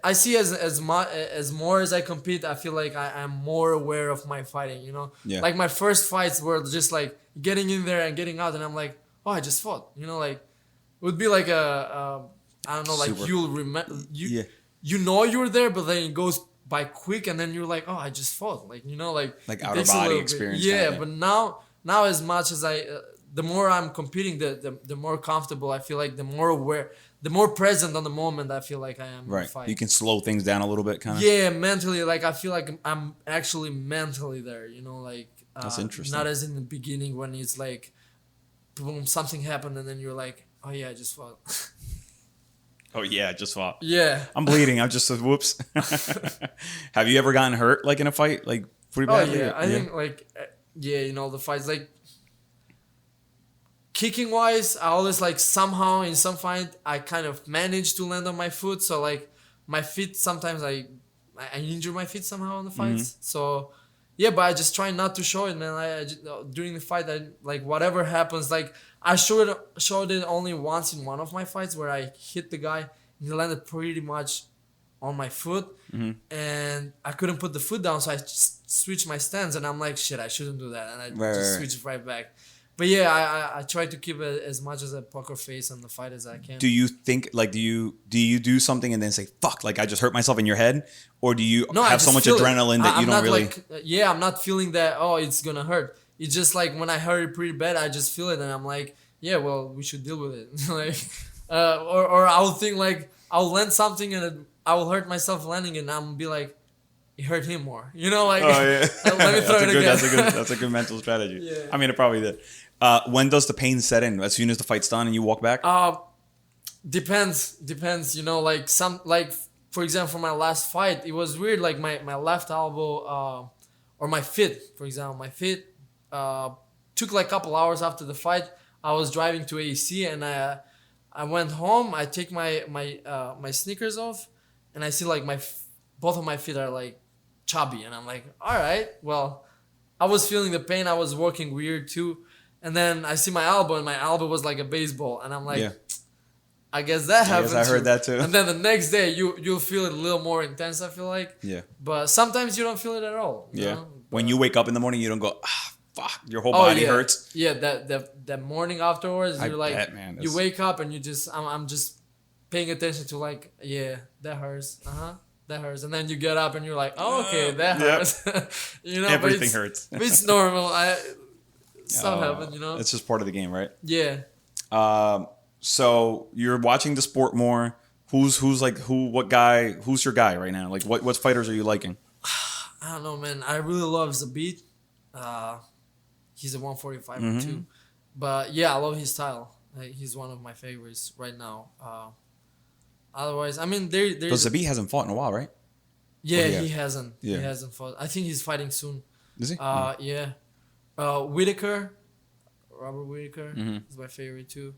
I see as more as I compete, I feel like I'm more aware of my fighting. You know, like my first fights were just like getting in there and getting out, and I'm like, oh, I just fought. You know, like it would be like I don't know, like you'll remember you know you're there, but then it goes by quick, and then you're like, oh, I just fought. Like you know, like out of body experience. Yeah, but now as much as the more I'm competing, the more comfortable I feel. Like the more aware, the more present on the moment I feel like I am. Right. In the fight. You can slow things down a little bit, kind of. Yeah, mentally, like I feel like I'm actually mentally there. You know, like that's interesting. Not as in the beginning when it's like, boom, something happened, and then you're like, oh yeah, I just fought. Oh yeah, I just fought. Yeah. I'm bleeding. I just said whoops. Have you ever gotten hurt like in a fight, like pretty badly? Oh yeah, I think like you know the fights like. Kicking wise, I always like somehow in some fight I kind of manage to land on my foot. So like my feet sometimes I injure my feet somehow in the fights. So yeah, but I just try not to show it, man. I just, during the fight, I like whatever happens. Like I showed it only once in one of my fights where I hit the guy and he landed pretty much on my foot, and I couldn't put the foot down, so I just switched my stance, and I'm like, shit, I shouldn't do that, and I switched right back. But yeah, I try to keep it as much as a poker face on the fight as I can. Do you think like do you do something and then say fuck, like I just hurt myself in your head, or do you have so much adrenaline that you don't really? Like, I'm not feeling that. Oh, it's gonna hurt. It's just like when I hurt it pretty bad, I just feel it, and I'm like, yeah, well, we should deal with it. Like, or I'll think like I'll land something and I will hurt myself landing it, and I'm be like, it hurt him more. You know, like let me throw it again. That's a good mental strategy. Yeah. I mean, it probably did. When does the pain set in? As soon as the fight's done and you walk back? Depends. You know, like for example, for my last fight, it was weird. Like my left elbow, or my feet, for example, my feet took like a couple hours after the fight. I was driving to AC and I went home. I take my sneakers off, and I see like both of my feet are like chubby, and I'm like, all right, well, I was feeling the pain. I was working weird too. And then I see my elbow, and my elbow was like a baseball. And I'm like, I guess that happens. I heard that too. And then the next day, you'll feel it a little more intense, I feel like. Yeah. But sometimes you don't feel it at all. You know? When you wake up in the morning, you don't go, fuck, your whole body hurts. Yeah, that morning afterwards, you're like, bet, man, you wake up and I'm just paying attention to like, that hurts. That hurts. And then you get up and you're like, oh, okay, that hurts. You know, everything hurts. It's normal. Stuff happens, you know. It's just part of the game, right? Yeah. So you're watching the sport more. Who's your guy right now? Like what fighters are you liking? I don't know, man. I really love Zabit. He's a 145 too. But yeah, I love his style. Like, he's one of my favorites right now. Otherwise, I mean, there's. But Zabit hasn't fought in a while, right? Yeah, he hasn't. Yeah. He hasn't fought. I think he's fighting soon. Is he? Yeah. Whitaker, Robert Whitaker is my favorite too.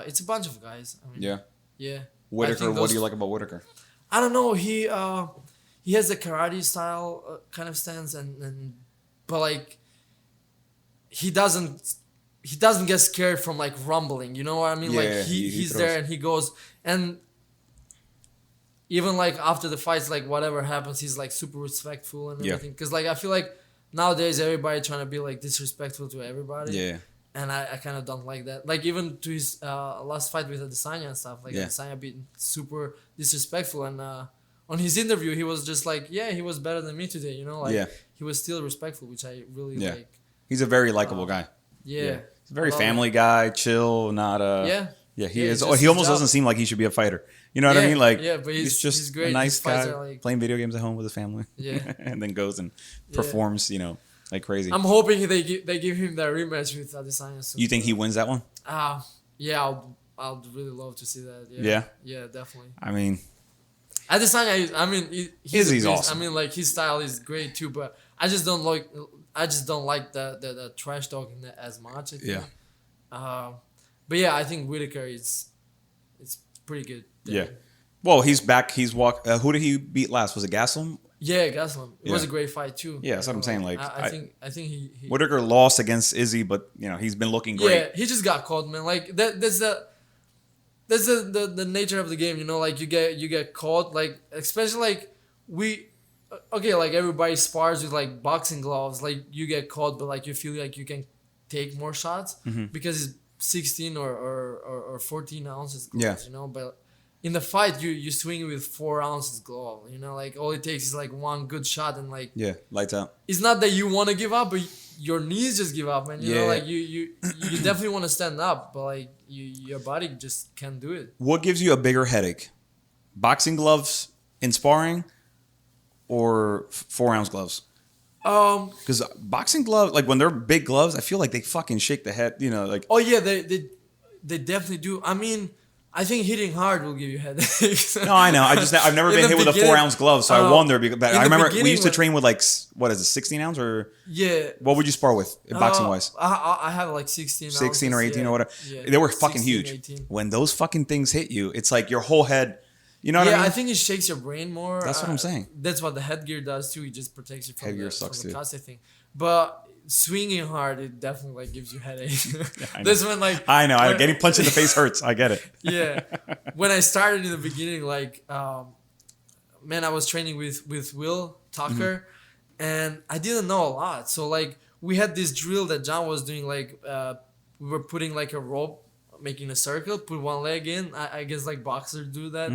It's a bunch of guys. I mean, yeah. Whitaker, what do you like about Whitaker? I don't know. He has a karate style kind of stance, but like he doesn't get scared from like rumbling. You know what I mean? Yeah, like he's there and he goes, and even like after the fights, like whatever happens, he's like super respectful and everything. Because like I feel like nowadays everybody trying to be like disrespectful to everybody. Yeah. And I kind of don't like that. Like even to his last fight with Adesanya and stuff. Like Adesanya being super disrespectful, and on his interview he was just like, yeah, he was better than me today. You know, like he was still respectful, which I really like. He's a very likable guy. Yeah. He's a very family guy, chill, not he is. He almost doesn't seem like he should be a fighter. You know what I mean? Like, but he's great. a nice guy, playing video games at home with his family. Yeah. And then goes and performs, like crazy. I'm hoping they give him that rematch with Adesanya. You think he wins that one? Yeah, I'd really love to see that. Yeah, definitely. I mean, Adesanya, he's awesome. I mean, like, his style is great too, but I just don't like the trash talking as much. I think. Yeah. But yeah, I think Whitaker it's pretty good. Yeah. Well, he's back. He's who did he beat last? Was it Gastelum? Yeah, Gastelum. It was a great fight too. Yeah, that's what I'm saying. Like, I think he Whitaker lost against Izzy, but he's been looking great. Yeah, he just got caught, man. Like that's the nature of the game. Like you get caught. Like, especially like like everybody spars with like boxing gloves. Like, you get caught, but like you feel like you can take more shots because it's 16 or 14 ounces gloves. But in the fight, you swing with 4 ounces glove. Like, all it takes is like one good shot and like lights out. It's not that you want to give up, but your knees just give up, man. Like you definitely want to stand up, but like your body just can't do it. What gives you a bigger headache? Boxing gloves in sparring, or 4-ounce gloves? Because boxing gloves, like when they're big gloves, I feel like they fucking shake the head. Like. Oh yeah, they definitely do. I mean, I think hitting hard will give you headaches. No, I know. I've never been hit with a 4-ounce glove, so I wonder. But I remember we used to train with like, what is it, 16 ounce or? Yeah. What would you spar with, boxing wise? I have like 16 or 18 or whatever. Yeah. They were fucking 16, huge. 18. When those fucking things hit you, it's like your whole head. You know what I mean? Yeah, I think it shakes your brain more. That's what I'm saying. That's what the headgear does too. It just protects you from the cuts, I think. But swinging hard, it definitely like gives you headache. That's when like I know, getting punched in the face hurts. I get it. Yeah, when I started in the beginning, like man, I was training with Will Tucker, and I didn't know a lot. So like we had this drill that John was doing. Like we were putting like a rope, making a circle, put one leg in. I guess like boxers do that,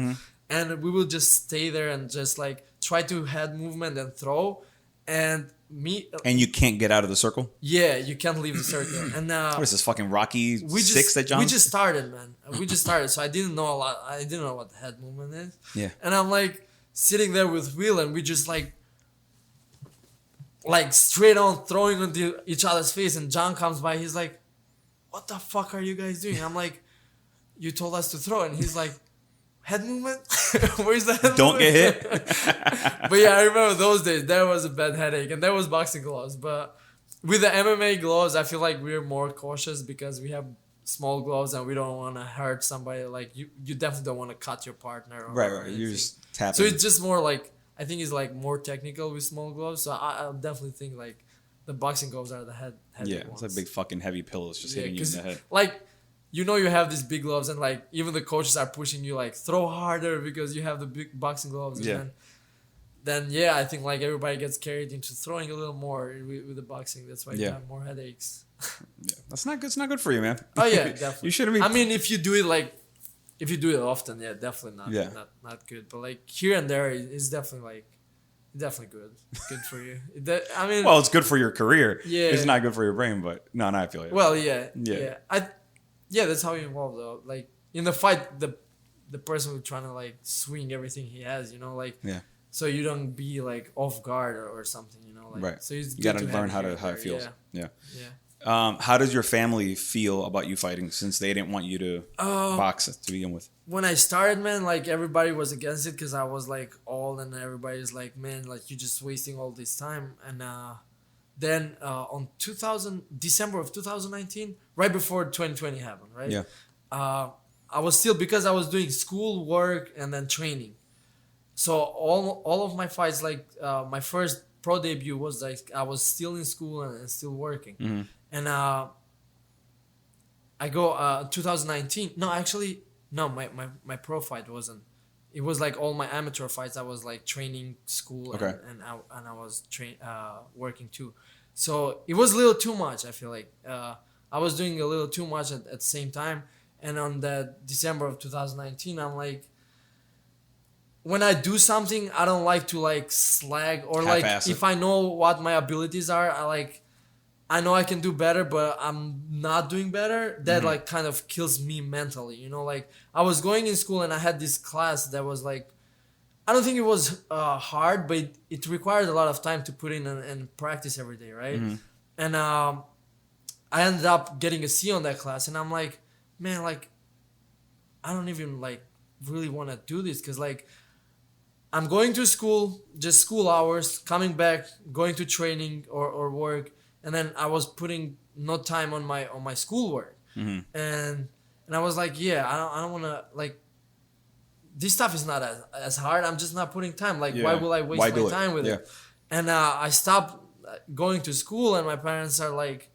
and we will just stay there and just like try to head movement and throw, and you can't get out of the circle. Yeah, you can't leave the circle. And what is this, fucking Rocky 6 that John? We just started, man. We just started, so I didn't know a lot. I didn't know what the head movement is. Yeah. And I'm like sitting there with Will, and we just like straight on throwing into each other's face. And John comes by. He's like, "What the fuck are you guys doing?" I'm like, "You told us to throw," and he's like, "Head movement? Where's the head Don't movement?" get hit. But yeah, I remember those days. That was a bad headache, and that was boxing gloves. But with the MMA gloves, I feel like we're more cautious because we have small gloves and we don't want to hurt somebody. Like you definitely don't want to cut your partner. Right. You're just tapping. So it's just more like, I think it's like more technical with small gloves. So I definitely think like the boxing gloves are the heavy ones. It's like big fucking heavy pillows just hitting you in the head. Like, you have these big gloves, and like even the coaches are pushing you like throw harder because you have the big boxing gloves. Yeah. Then I think like everybody gets carried into throwing a little more with the boxing. That's why you have more headaches. Yeah, that's not good. It's not good for you, man. Oh yeah, definitely. You shouldn't be. I mean, if you do it often, definitely not good. But like here and there, it's definitely good for you. Well, it's good for your career. Yeah, it's not good for your brain, but no, I feel it. Well, yeah. That's how you involve though. Like in the fight, the person who's trying to like swing everything he has, so you don't be like off guard or something, like, right. So you got to learn how it feels. Yeah. How does your family feel about you fighting, since they didn't want you to box to begin with? When I started, man, like everybody was against it because I was like old, and everybody's like, man, like you're just wasting all this time. And then on December of 2019, right before 2020 happened, right? Yeah. I was still, because I was doing school, work, and then training. So all of my fights, like my first pro debut was like I was still in school and still working. Mm-hmm. And I go 2019. No, actually, no. My pro fight wasn't. It was like all my amateur fights. I was like training, school, okay. and I was working too. So it was a little too much. I feel like I was doing a little too much at the same time. And on the December of 2019, I'm like, when I do something, I don't like to like slag or like if I know what my abilities are, I know I can do better, but I'm not doing better. That like kind of kills me mentally, you know. Like I was going in school and I had this class that was like, I don't think it was hard, but it required a lot of time to put in and practice every day, right? And I ended up getting a C on that class, and I'm like, man, like I don't even like really want to do this because like I'm going to school, just school hours, coming back, going to training or work. And then I was putting no time on my schoolwork, and I was like, yeah, I don't want to like. This stuff is not as hard. I'm just not putting time. Like, why will I waste my time with it? And I stopped going to school, and my parents are like,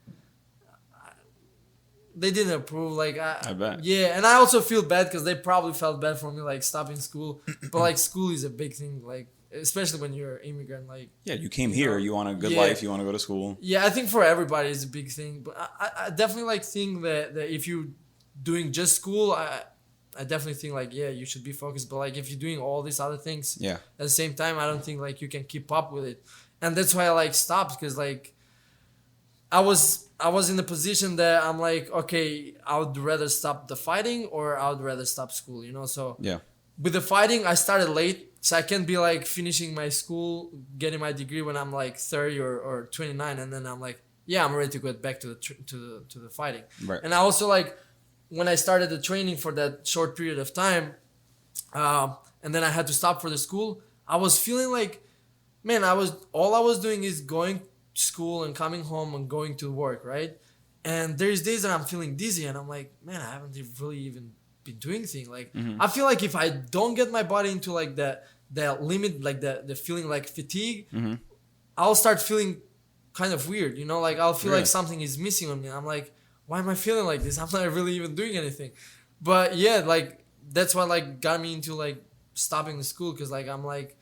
they didn't approve. Like, I bet. Yeah, and I also feel bad because they probably felt bad for me like stopping school. But like, school is a big thing. Like. Especially when you're an immigrant, like you came here, you want a good life, you want to go to school. Yeah, I think for everybody it's a big thing, but I definitely like think that if you're doing just school, I definitely think like you should be focused. But like if you're doing all these other things, at the same time, I don't think like you can keep up with it, and that's why I like stopped because like I was in the position that I'm like, okay, I would rather stop the fighting or I would rather stop school, you know. So with the fighting, I started late. So I can't be like finishing my school, getting my degree when I'm like 30 or 29, and then I'm like, I'm ready to get back to the fighting. Right. And I also like when I started the training for that short period of time, and then I had to stop for the school. I was feeling like, man, all I was doing is going to school and coming home and going to work, right? And there's days that I'm feeling dizzy, and I'm like, man, I haven't really even been doing things. Like I feel like if I don't get my body into like that limit, like the feeling like fatigue, I'll start feeling kind of weird, you know. Like I'll feel like something is missing on me. I'm like, why am I feeling like this? I'm not really even doing anything. But like that's what like got me into like stopping the school, because like I'm like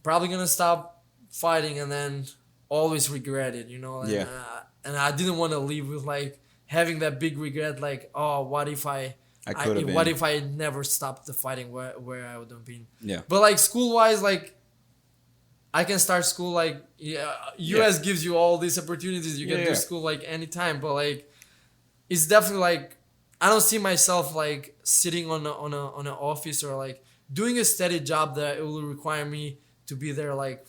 probably gonna stop fighting and then always regret it, you know. And I didn't want to leave with like having that big regret, like, oh, what if what if I never stopped the fighting where I would have been? Yeah. But like school wise, like I can start school like US gives you all these opportunities. You can do school like anytime, but like it's definitely like I don't see myself like sitting on an office or like doing a steady job that it will require me to be there like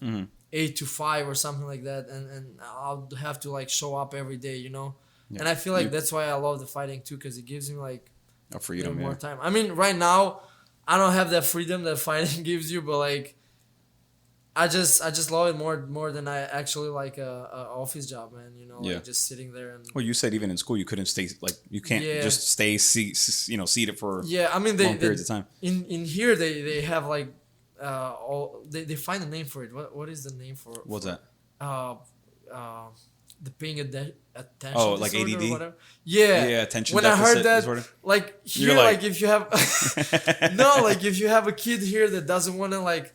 8 to 5 or something like that, and I'll have to like show up every day, you know. Yeah. And I feel like that's why I love the fighting too, because it gives me like a freedom, more time. I mean, right now I don't have that freedom that fighting gives you, but like I just love it more than I actually like a office job, man. You know, like just sitting there and. Well, you said even in school you couldn't stay like you can't just stay seated for I mean long periods of time. In here they have like they find a name for it. What is the name for it? What's that? The paying attention. Oh, like ADD. Or whatever. Yeah. Attention. When deficit I heard that, disorder. like here, like if you have like if you have a kid here that doesn't want to like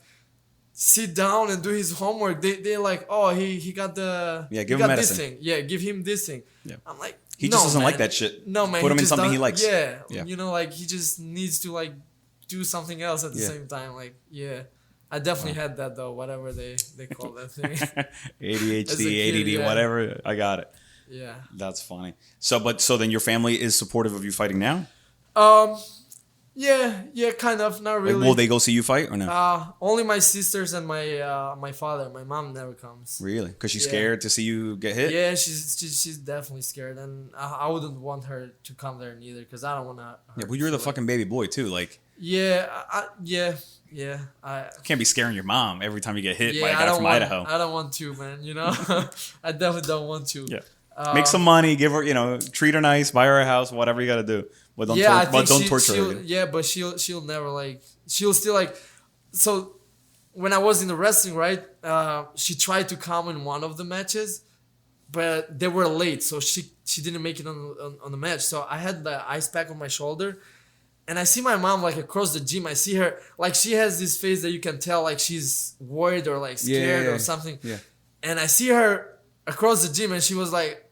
sit down and do his homework, they're like, oh, he got the give him medicine. This thing. Yeah, give him this thing. Yeah. I'm like, he just doesn't like that shit. No, man. Put him in something he likes. Yeah. You know, like he just needs to like do something else at the same time. Like I definitely had that though, whatever they call that thing. ADHD, ADD, whatever. I got it. Yeah. That's funny. So then your family is supportive of you fighting now? Yeah, kind of. Not really. Like, will they go see you fight or no? Only my sisters and my father. My mom never comes. Really? Because she's scared to see you get hit? Yeah, she's definitely scared, and I wouldn't want her to come there neither, because I don't want to. Yeah, well, you're the fucking baby boy too, like. Yeah, I can't be scaring your mom every time you get hit by a guy from Idaho. I don't want to, man. You know, I definitely don't want to. Yeah. Make some money, give her, treat her nice, buy her a house, whatever you got to do. But don't torture her. Yeah, but she'll never like. She'll still like. So when I was in the wrestling, right? She tried to come in one of the matches, but they were late, so she didn't make it on the match. So I had the ice pack on my shoulder. And I see my mom like across the gym. I see her like she has this face that you can tell like she's worried or like scared or something. Yeah. And I see her across the gym, and she was like,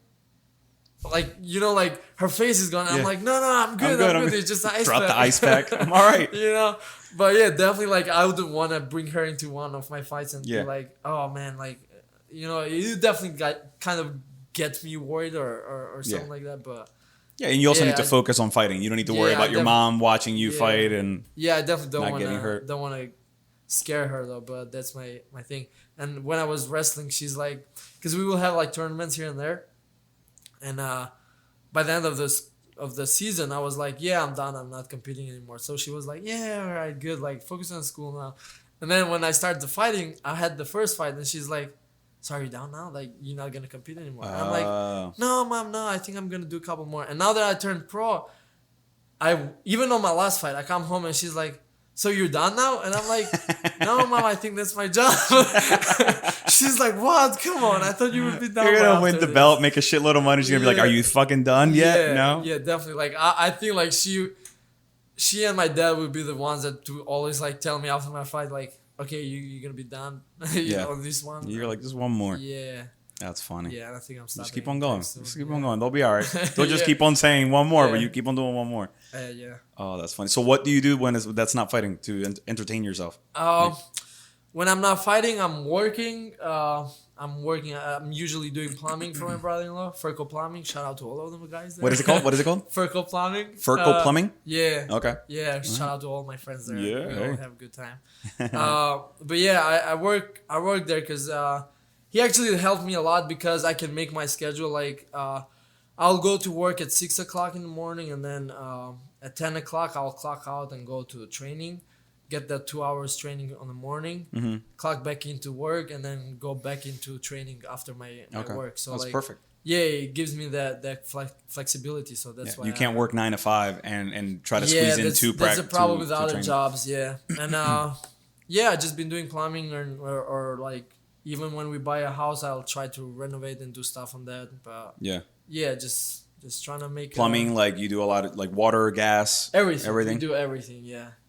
like, you know, like her face is gone. I'm like, no, I'm good. I'm good. It's just an ice Drop pack. the ice pack. I'm all right. You know, but yeah, definitely. Like, I wouldn't want to bring her into one of my fights and be like, oh man, like, you know, you definitely kind of gets me worried or something like that. But yeah, and you also need to focus on fighting. You don't need to worry about your mom watching you fight and I definitely don't getting hurt. Don't want to scare her though. But that's my thing. And when I was wrestling, she's like, because we will have like tournaments here and there, and by the end of the season, I was like, yeah, I'm done. I'm not competing anymore. So she was like, yeah, all right, good. Like, focus on school now. And then when I started the fighting, I had the first fight, and she's like, so are you down now? Like, you're not gonna compete anymore? I'm like, no, mom, no. I think I'm gonna do a couple more. And now that I turned pro, even on my last fight, I come home and she's like, so you're done now? And I'm like, no, mom, I think that's my job. She's like, what? Come on, I thought you would be done. You're gonna win the belt, make a shitload of money. She's gonna be like, are you fucking done yet? No. Yeah, definitely. Like, I think like she and my dad would be the ones that do always like tell me after my fight, like, okay, you're gonna be done. You know, this one. You're like, just one more. Yeah. That's funny. Yeah, I think I'm stopping. Just keep on going. Just keep on going. They'll be all right. They'll just keep on saying one more, but you keep on doing one more. Yeah. Oh, that's funny. So what do you do when that's not fighting to entertain yourself? When I'm not fighting, I'm working. I'm usually doing plumbing for my brother-in-law, Furco Plumbing. Shout out to all of them guys there. What is it called? Furco Plumbing. Furco Plumbing? Yeah. Okay. Yeah, shout out to all my friends there. Yeah. We all have a good time. But yeah, I work there because he actually helped me a lot because I can make my schedule. Like, I'll go to work at 6 o'clock in the morning, and then at 10 o'clock, I'll clock out and go to the training. Get that 2 hours training on the morning, clock back into work, and then go back into training after my work. So that's like, perfect. Yeah, it gives me that flexibility. So that's why you can't work 9 to 5 and try to squeeze in two practice. That's a problem with other jobs. Yeah, and I just been doing plumbing or like even when we buy a house, I'll try to renovate and do stuff on that. But just trying to make plumbing. Like you do a lot of like water, gas, everything. We do everything.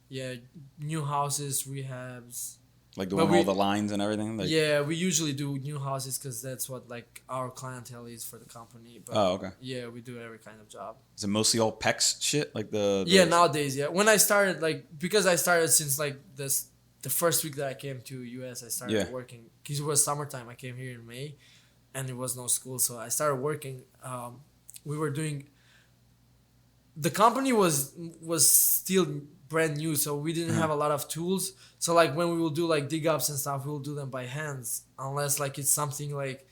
Yeah, new houses, rehabs. Like doing all the lines and everything? Like, yeah, we usually do new houses because that's what like our clientele is for the company. But, okay. Yeah, we do every kind of job. Is it mostly all PEX shit? Like the Yeah, nowadays, yeah. When I started, like, because I started since like the first week that I came to US, I started working. Because it was summertime. I came here in May and it was no school. So I started working. We were doing... The company was still brand new, so we didn't have a lot of tools. So like when we will do like dig ups and stuff, we will do them by hands, unless like it's something like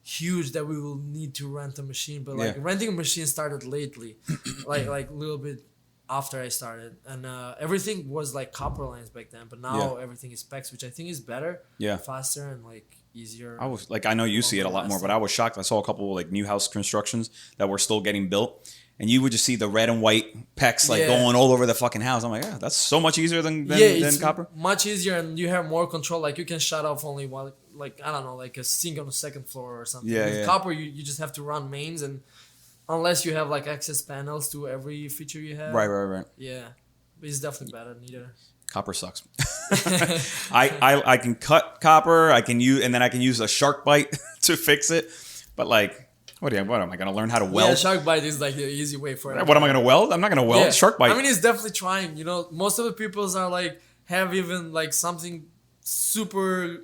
huge that we will need to rent a machine. But like renting a machine started lately, like a little bit after I started, and everything was like copper lines back then. But now everything is PEX, which I think is better, faster, and like easier. I was like, I know you see it a lot more, but I was shocked. I saw a couple of like new house constructions that were still getting built. And you would just see the red and white PEX like going all over the fucking house. I'm like, that's so much easier than copper. Much easier, and you have more control. Like you can shut off only one, like I don't know, like a sink on the second floor or something. With copper, you just have to run mains, and unless you have like access panels to every feature you have. Right. Yeah, but it's definitely better. Neither. Copper sucks. I can cut copper. I can use, and then I can use a shark bite to fix it. But like. What am I going to learn how to weld? Yeah, shark bite is like the easy way for it. What am I going to weld? I'm not going to weld. Shark bite. I mean, it's definitely trying. You know, most of the people are like, have even like something super,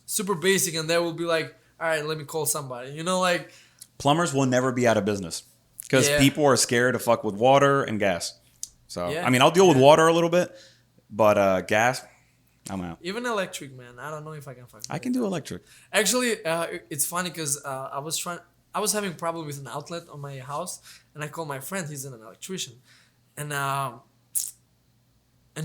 super basic, and they will be like, all right, let me call somebody. You know, like. Plumbers will never be out of business because people are scared to fuck with water and gas. So, I mean, I'll deal with water a little bit, but gas, I'm out. Even electric, man. I don't know if I can fuck with I can do electric. Actually, it's funny because I was having a problem with an outlet on my house, and I called my friend. He's an electrician, and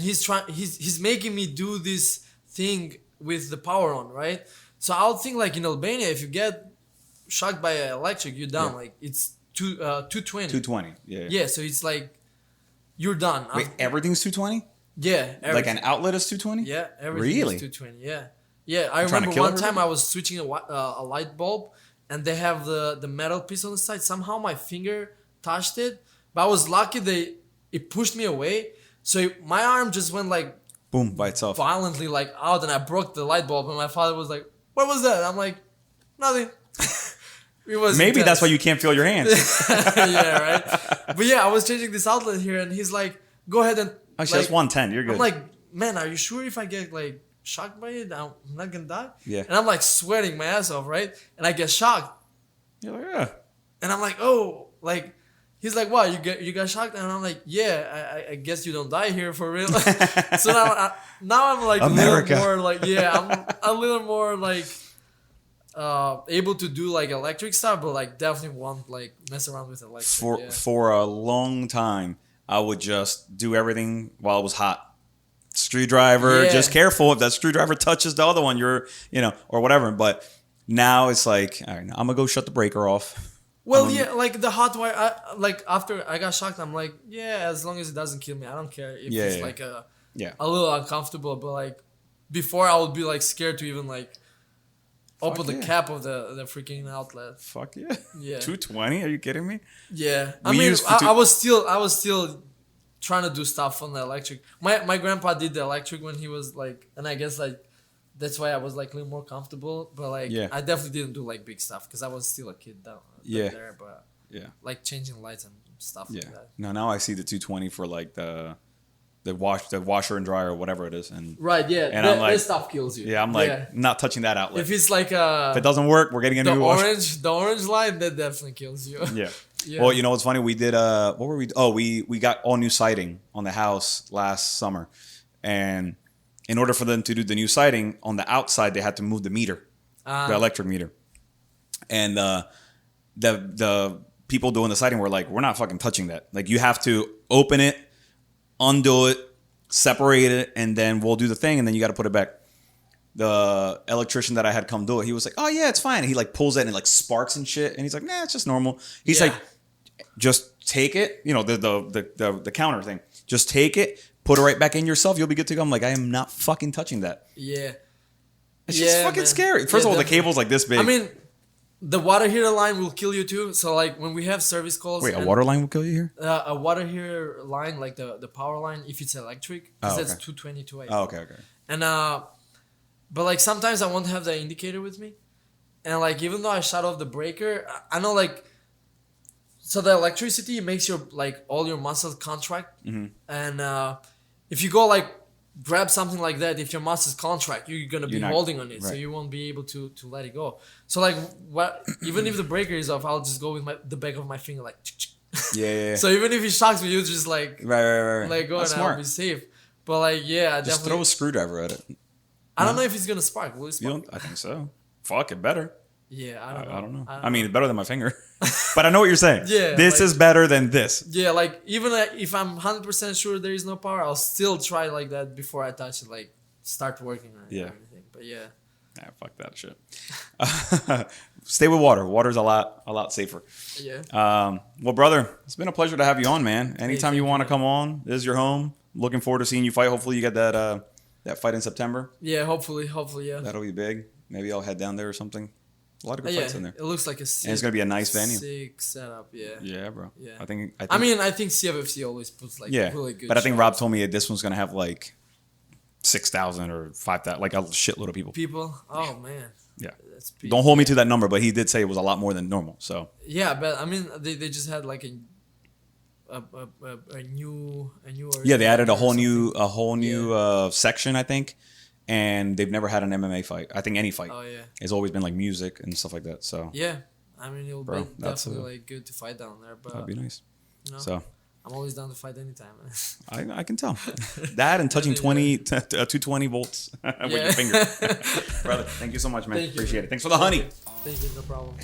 he's making me do this thing with the power on, right? So I'll think like in Albania, if you get shocked by electric, you're done. Like it's 220. 220. Yeah. Yeah. So it's like you're done. Wait, everything's 220? Yeah. Everything. Like an outlet is 220? Yeah. Everything is 220. Yeah. Yeah. I remember one time I was switching a light bulb. And they have the metal piece on the side. Somehow my finger touched it. But I was lucky it pushed me away. So my arm just went like... Boom, by itself. Violently like out. And I broke the light bulb. And my father was like, what was that? I'm like, nothing. Maybe that's why you can't feel your hands. Yeah, right. But yeah, I was changing this outlet here, and he's like, "Go ahead and." Actually, that's 110. You're good. I'm like, man, are you sure if I get like shocked by it, I'm not gonna die? Yeah. And I'm like sweating my ass off, right? And I get shocked. You're like, yeah. And I'm like, oh, like. He's like, "What? You got shocked?" And I'm like, "Yeah, I guess you don't die here for real." So now I'm like America. a little more like, yeah, I'm a little more like able to do like electric stuff, but like definitely won't like mess around with electric. For a long time, I would just do everything while it was hot. Screwdriver, just careful if that screwdriver touches the other one, or whatever. But now it's like, all right, I'm gonna go shut the breaker off. Well, like the hot wire. Like after I got shocked, I'm like, yeah, as long as it doesn't kill me, I don't care if it's like a little uncomfortable. But like before, I would be like scared to even like open the cap of the freaking outlet. Fuck yeah. Yeah. 220? Are you kidding me? Yeah. I mean, I was still trying to do stuff on the electric. My grandpa did the electric when he was like, and I guess like. That's why I was like a little more comfortable, but like I definitely didn't do like big stuff because I was still a kid down there. But like changing lights and stuff like that. No, now I see the 220 for like the washer and dryer or whatever it is, and and I'm like, this stuff kills you. Yeah, I'm like not touching that outlet. If it's like if it doesn't work, we're getting a new washer. The orange light that definitely kills you. Yeah. Well, you know what's funny? We did what were we? Oh, we got all new siding on the house last summer, and. In order for them to do the new siding on the outside, they had to move the meter, the electric meter. And the people doing the siding were like, "We're not fucking touching that. Like, you have to open it, undo it, separate it, and then we'll do the thing, and then you got to put it back." The electrician that I had come do it, he was like, "Oh yeah, it's fine." And he like pulls it and it like sparks and shit, and he's like, "Nah, it's just normal." He's like, "Just take it, the counter thing. Just take it." Put it right back in yourself. You'll be good to go. I'm like, I am not fucking touching that. Yeah. It's just fucking scary. First of all, the cable's like this big. I mean, the water heater line will kill you too. So like when we have service calls. Wait, a water line will kill you here? A water heater line, like the power line, if it's electric. Because that's 220, 280. Oh, okay. And but like sometimes I won't have the indicator with me. And like even though I shut off the breaker, I know like. So the electricity makes your like all your muscles contract, and if you go like grab something like that, if your muscles contract, you're gonna be holding on it, so you won't be able to let it go. So like even if the breaker is off, I'll just go with the back of my finger like. Yeah. So even if it shocks me, you just like right. Let go. That's and smart. I'll be safe. But like just throw a screwdriver at it. I don't know if it's gonna spark. Will it spark? I think so. Fuck it, better. Yeah, I don't know. I mean, it's better than my finger. But I know what you're saying. Yeah. This is better than this. Yeah, like, even if I'm 100% sure there is no power, I'll still try like that before I touch it, like, start working on it and everything. But yeah. Nah, fuck that shit. Stay with water. Water's a lot safer. Yeah. Well, brother, it's been a pleasure to have you on, man. Anytime you want to come on, this is your home. Looking forward to seeing you fight. Hopefully you get that fight in September. Yeah, hopefully, yeah. That'll be big. Maybe I'll head down there or something. A lot of good fights in there. It looks like a sick, and it's gonna be a nice venue. Sick setup, yeah. Yeah, bro. Yeah. I think CFFC always puts like really good. But I think Rob told me this one's gonna have like 6,000 or 5,000, like a shitload of people. Oh man. Yeah. Don't hold me to that number, but he did say it was a lot more than normal. So. Yeah, but I mean, they just had like a new. Yeah, they added a whole new section, I think. And they've never had an MMA fight. I think any fight. Oh yeah. It's always been like music and stuff like that. So yeah, I mean it'll be definitely like good to fight down there. But that'd be nice. You know, so I'm always down to fight anytime. I can tell that and touching 220 volts with your finger, brother. Thank you so much, man. Appreciate it. Thanks for the honey. Thank you. No problem.